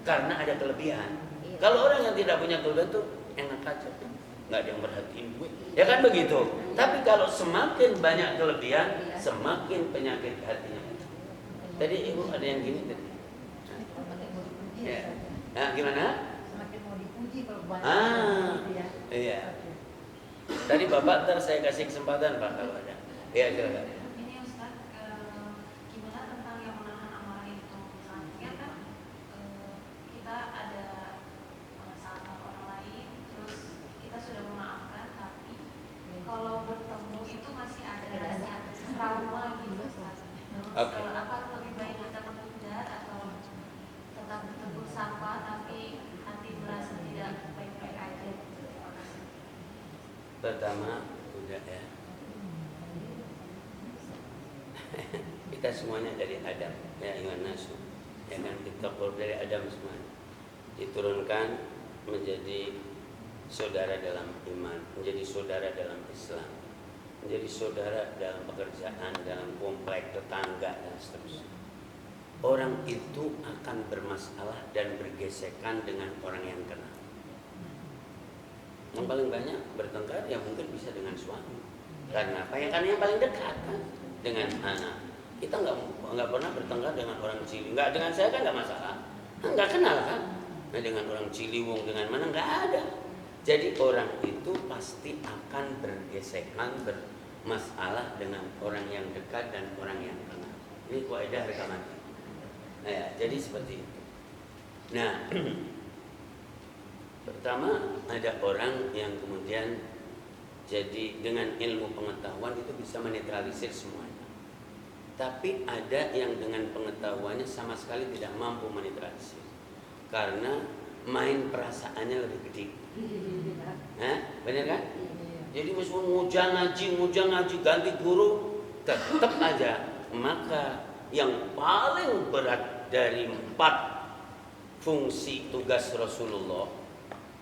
Speaker 1: Karena ada kelebihan. Kalau orang yang tidak punya kelebihan tuh enak aja, nggak ada yang merhatiin gue, ya kan begitu. Tapi kalau semakin banyak kelebihan, semakin penyakit hatinya. Tadi ibu ada yang gini tadi. Ya. Nah, gimana?
Speaker 4: Semakin mau dipuji kalau buat
Speaker 1: Iya. Tadi bapak ntar saya kasih kesempatan pak kalau ada. Iya silakan.
Speaker 2: Ini Ustaz, gimana tentang yang menahan amarah itu? Misalnya kan kita ada salah sama orang lain, terus kita sudah memaafkan, tapi kalau bertemu itu masih ada rasa trauma gitu Ustaz.
Speaker 1: Oke.
Speaker 2: Apa lebih baik kita menghindar atau tetap bertegur sapa tapi hati merasa tidak baik-baik aja? Terima kasih.
Speaker 1: Pertama udah ya. Kita semuanya dari Adam, ya Iwan Nasu. Ya kan kita keluar dari Adam semua. Diturunkan menjadi saudara dalam iman, menjadi saudara dalam Islam, menjadi saudara dalam pekerjaan, dalam komplek tetangga dan seterusnya. Orang itu akan bermasalah dan bergesekan dengan orang yang kenal. Yang paling banyak bertengkar ya mungkin bisa dengan suami. Karena apa? Ya karena yang paling dekat kan dengan anak. Kita nggak pernah bertengkar dengan orang Cili. Nggak, dengan saya kan nggak masalah. Nggak kenal kan? Nah, dengan orang Ciliwung dengan mana nggak ada. Jadi orang itu pasti akan bergesekan, bermasalah dengan orang yang dekat dan orang yang kenal. Ini kaidah harga mati. Nah, ya, jadi seperti itu. Nah, pertama ada orang yang kemudian jadi dengan ilmu pengetahuan itu bisa menetralisir semuanya. Tapi ada yang dengan pengetahuannya sama sekali tidak mampu menetralisir. Karena main perasaannya lebih gede. Benar kan? Jadi meskipun ngujang ngaji, ganti guru, tetap aja. Maka yang paling berat dari 4 fungsi tugas Rasulullah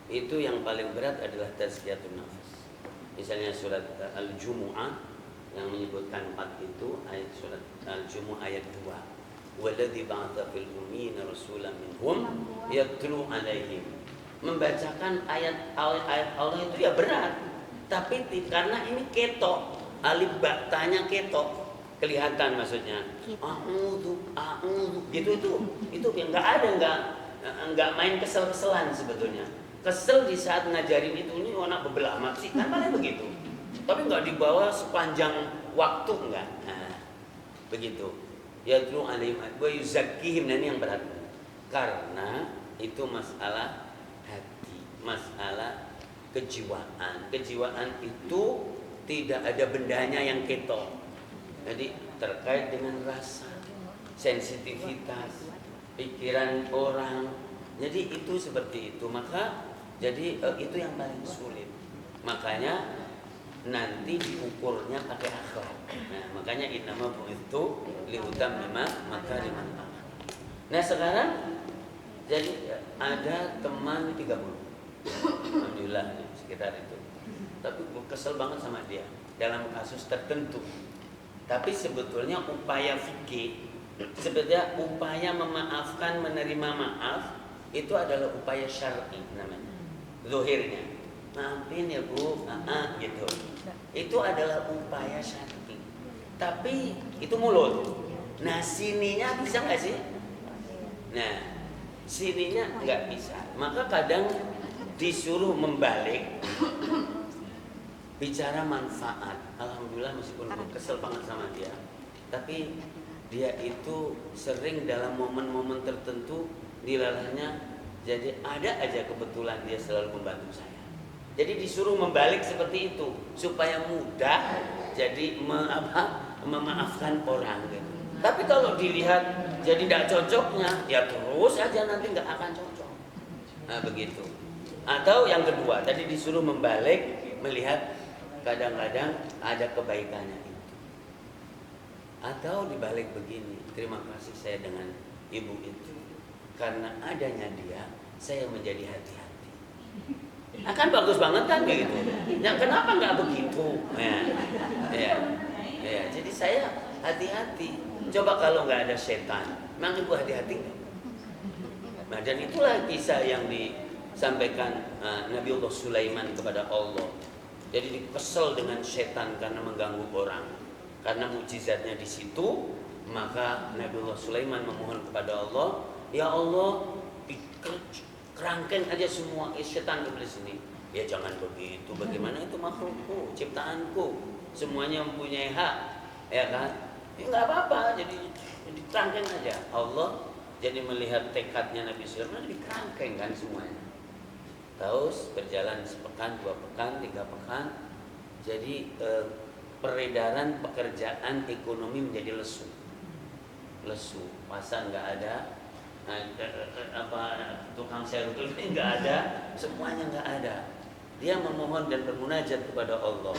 Speaker 1: itu yang paling berat adalah tazkiyatun nafs. Misalnya surat Al-Jumu'ah yang menyebutkan 4 itu, ayat surat Al-Jumu'ah ayat 2. Walladzi ba'atsa fil ummiyina rasulan minhum yatlu 'alaihim. Membacakan ayat Allah itu ya berat. Tapi karena ini ketok, alif ba tanya ketok, kelihatan maksudnya. A'udzu itu yang enggak main kesel-keselan sebetulnya. Kesel di saat ngajarin itu, ini anak bebelah amat sih, kan paling begitu. Tapi enggak dibawa sepanjang waktu, enggak. Nah, begitu. Yatlu 'alaihim wa yuzakkihim, ini yang berat. Karena itu masalah hati, masalah kejiwaan. Kejiwaan itu tidak ada bendanya yang ketok. Jadi terkait dengan rasa, sensitivitas, pikiran orang. Jadi itu seperti itu. Maka jadi itu yang paling sulit. Makanya nanti diukurnya pakai akhlak. Nah, makanya innama bu'itsu liutammima makarimal akhlak. Nah, sekarang jadi ada teman 30. Alhamdulillah alhamdulillah sekitar itu. Tapi gue kesel banget sama dia dalam kasus tertentu. Tapi sebetulnya upaya fikih, sebetulnya upaya memaafkan, menerima maaf itu adalah upaya syar'i namanya. Zahirnya, maafin ya Bu, gitu. Itu adalah upaya syar'i. Tapi itu mulut. Nah sininya bisa nggak sih? Nah sininya nggak bisa. Maka kadang disuruh membalik, bicara manfaat. Alhamdulillah meskipun gue kesel banget sama dia, tapi dia itu sering dalam momen-momen tertentu dilalahnya, jadi ada aja kebetulan dia selalu membantu saya. Jadi disuruh membalik seperti itu supaya mudah jadi memaafkan orang gitu. Tapi kalau dilihat jadi tidak cocoknya, ya terus aja nanti nggak akan cocok. Nah begitu. Atau yang kedua, tadi disuruh membalik, melihat kadang-kadang ada kebaikannya itu. Atau dibalik begini, terima kasih saya dengan ibu itu, karena adanya dia, saya menjadi hati-hati. Akan bagus banget kan kayak gitu. Ya kenapa nggak begitu? Ya, jadi saya hati-hati. Coba kalau nggak ada setan, memang ibu hati-hati nggak? Nah, dan itulah kisah yang disampaikan Nabiullah Sulaiman kepada Allah. Jadi dikesel dengan setan karena mengganggu orang. Karena mukjizatnya di situ, maka Nabiullah Sulaiman memohon kepada Allah, ya Allah, kerangkeng aja semua setan iblis ini. Ya jangan begitu. Bagaimana itu makhlukku, ciptaanku, semuanya mempunyai hak, ya kan? Ya nggak apa-apa. Jadi kerangkeng aja. Allah jadi melihat tekadnya Nabi Sulaiman, dikerangkeng kan semuanya. Terus berjalan sepekan, 2 pekan, 3 pekan, jadi peredaran pekerjaan ekonomi menjadi lesu. Pasar nggak ada, tukang servis nggak ada, semuanya nggak ada. Dia memohon dan bermunajat kepada Allah.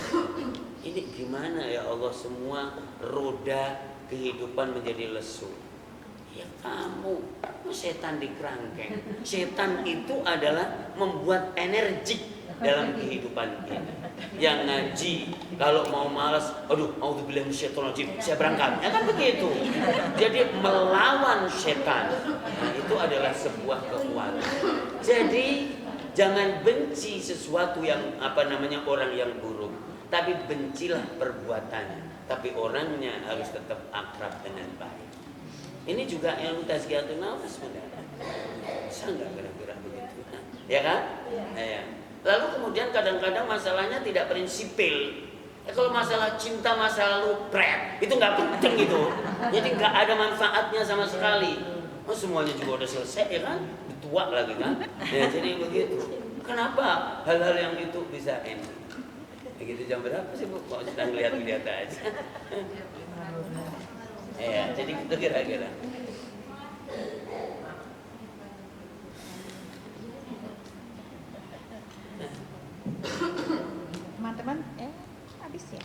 Speaker 1: Ini gimana ya Allah, semua roda kehidupan menjadi lesu. Ya kamu, setan dikerangkeng. Setan itu adalah membuat energi dalam kehidupan ini. Yang ngaji, kalau mau malas, aduh, auzubillahi minasyaitonirrajim, saya berangkat. Ya kan begitu. Jadi melawan setan, itu adalah sebuah kekuatan. Jadi jangan benci sesuatu yang orang yang buruk, tapi bencilah perbuatannya. Tapi orangnya harus tetap akrab dengan baik. Ini juga yang tazkiyatun nafs sebenarnya. Bisa nggak kira-kira begitu? Ya kan? Ya. Lalu kemudian kadang-kadang masalahnya tidak prinsipil. Kalau masalah cinta masa lalu, itu nggak penting gitu. Jadi nggak ada manfaatnya sama sekali. Semuanya juga udah selesai ya kan? Tua lagi kan? Ya jadi begitu. Kenapa hal-hal yang itu bisa ini? Begitu jam berapa sih Bu? Kok sedang lihat-lihat aja? Ya, jadi itu kira-kira.
Speaker 3: Teman-teman, habis ya?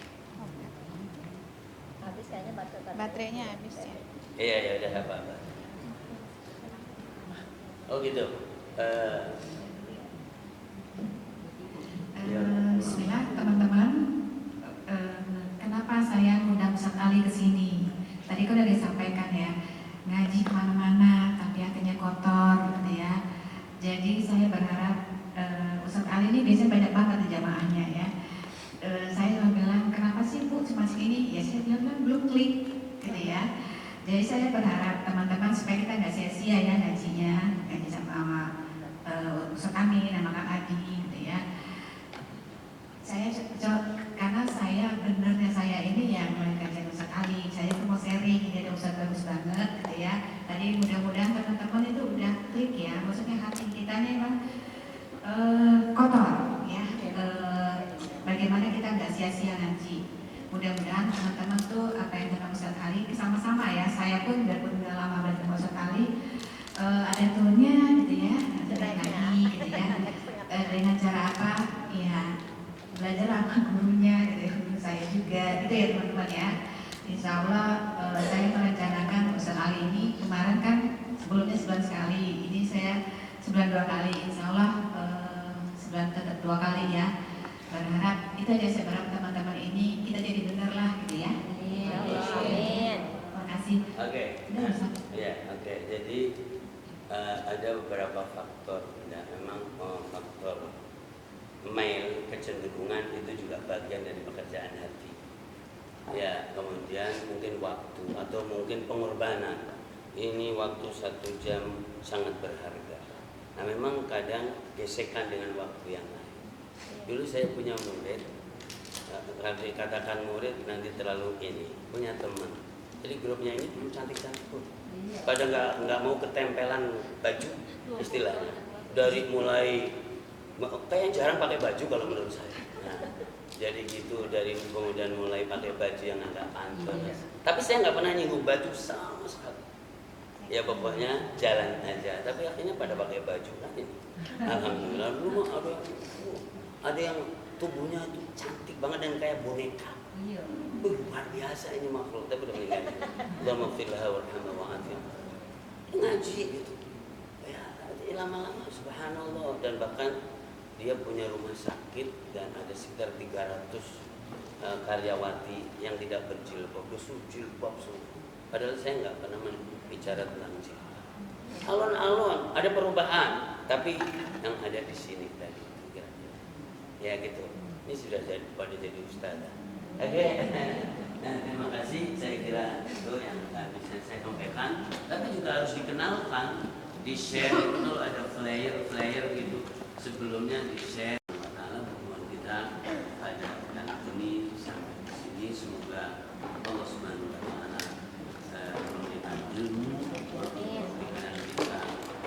Speaker 4: Habis kayaknya
Speaker 3: Baterainya habis ya?
Speaker 1: Iya, ya udah apa-apa. Oh gitu.
Speaker 5: Bismillah teman-teman, kenapa saya undang Ustaz Ali ke sini? Tadi kan udah disampaikan ya, ngaji kemana-mana tapi hatinya kotor gitu ya. Jadi saya berharap Ustaz Ali ini biasanya banyak banget di jamaahnya ya. Saya cuma bilang, kenapa sih Bu cuma segini? Ya saya bilang kan belum klik gitu ya. Jadi saya berharap teman-teman supaya kita nggak sia-sia ya ngajinya, ngaji sama Ustaz Amin sama Kak Adi gitu ya. Saya karena benernya saya ini yang mulai kajian Ustaz Ali, saya tuh mau sharing, jadi ada Ustaz bagus banget gitu ya. Tadi mudah-mudahan teman-teman itu udah klik ya, maksudnya hati kita nih emang kotor ya. Bagaimana kita nggak sia-sia ngaji. Mudah-mudahan teman-teman tuh apa yang kata Ustaz Ali sama-sama ya. Saya pun udah lama belajar sama Ustaz Ali, ada turunnya gitu ya, lagi gitu ya. Dengan cara apa? Ya belajar sama gurunya, guru saya juga, gitu ya teman-teman ya. Insya Allah saya merencanakan Ustaz Ali ini kemarin kan sebelumnya sebulan sekali, ini saya sebulan 2 kali. Insya Allah sebulan tetap 2 kali ya. Berharap itu aja, saya berharap teman-teman ini kita jadi benar lah gitu ya.
Speaker 3: Amin.
Speaker 5: Terima kasih.
Speaker 1: Oke.
Speaker 5: Udah, Ustaz.
Speaker 1: Ya, oke. Jadi ada beberapa faktor. Nah, memang faktor mail, kecenderungan itu juga bagian dari pekerjaan hati. Ya, kemudian mungkin waktu atau mungkin pengorbanan. Ini waktu 1 jam sangat berharga. Nah, memang kadang gesekan dengan waktu yang lain. Dulu saya punya murid, katakan murid nanti terlalu ini, punya teman. Jadi grupnya ini belum cantik-cantik pun. Pada nggak mau ketempelan baju, istilahnya. Dari mulai kayak jarang pakai baju kalau menurut saya. Nah, jadi gitu dari kemudian mulai pakai baju yang agak pantas. Tapi saya nggak pernah nyinggung baju sama sekali. Ya pokoknya jalan aja. Tapi akhirnya pada pakai baju kan ini. Alhamdulillah dulu ada yang tubuhnya itu cantik banget dan kayak boneka. Luar biasa ini makhluk. Tapi udah meninggal. Allahumma firlaha warhamha wa'afiyah. Ngaji gitu. Ya, lama-lama subhanallah, dan bahkan dia punya rumah sakit dan ada sekitar 300 karyawati yang tidak berjilbab, jilbab semua. Padahal saya nggak pernah bicara tentang jilbab. Alon-alon ada perubahan, tapi yang ada di sini tadi kira-kira. Ya gitu. Ini sudah pada jadi ustazah. Oke. Nah, terima kasih. Saya kira itu yang bisa saya sampaikan. Tapi juga harus dikenalkan, di-share itu ada flyer gitu. Sebelumnya di-share hubungan kita pada anak ini sampai di sini. Semoga Allah Subhanahu wa taala memberikan ilmu memberikan kita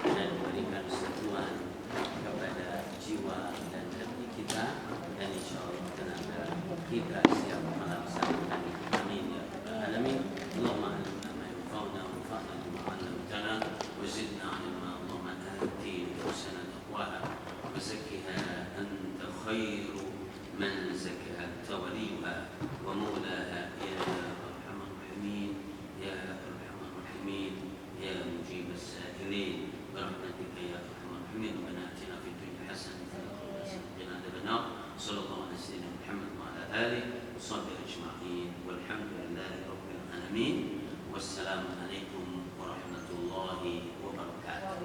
Speaker 1: dan memberikan sentuhan kepada jiwa dan hati kita, dan insyaallah tenaga kita siap melaksanakan. Amin ya rabbal alamin. Allahumma alimna ma yanfa'una wanfa'na bima 'allamtana wa zidna 'ilma. Allahumma ati nufusana taqwaha wa zakkiha anta khairu man zakkaha waliyuha wa mawlaha ya arhamar rahimin ya arhamar rahimin ya mujib as-sa'ilin برحمتك يا ارحم الراحمين. ربنا اتنا في الدنيا حسنه وفي الاخره حسنه وقنا عذاب النار. صلى الله على سيدنا محمد وعلى اله وصحبه اجمعين والحمد لله رب العالمين. والسلام عليكم ورحمه الله وبركاته.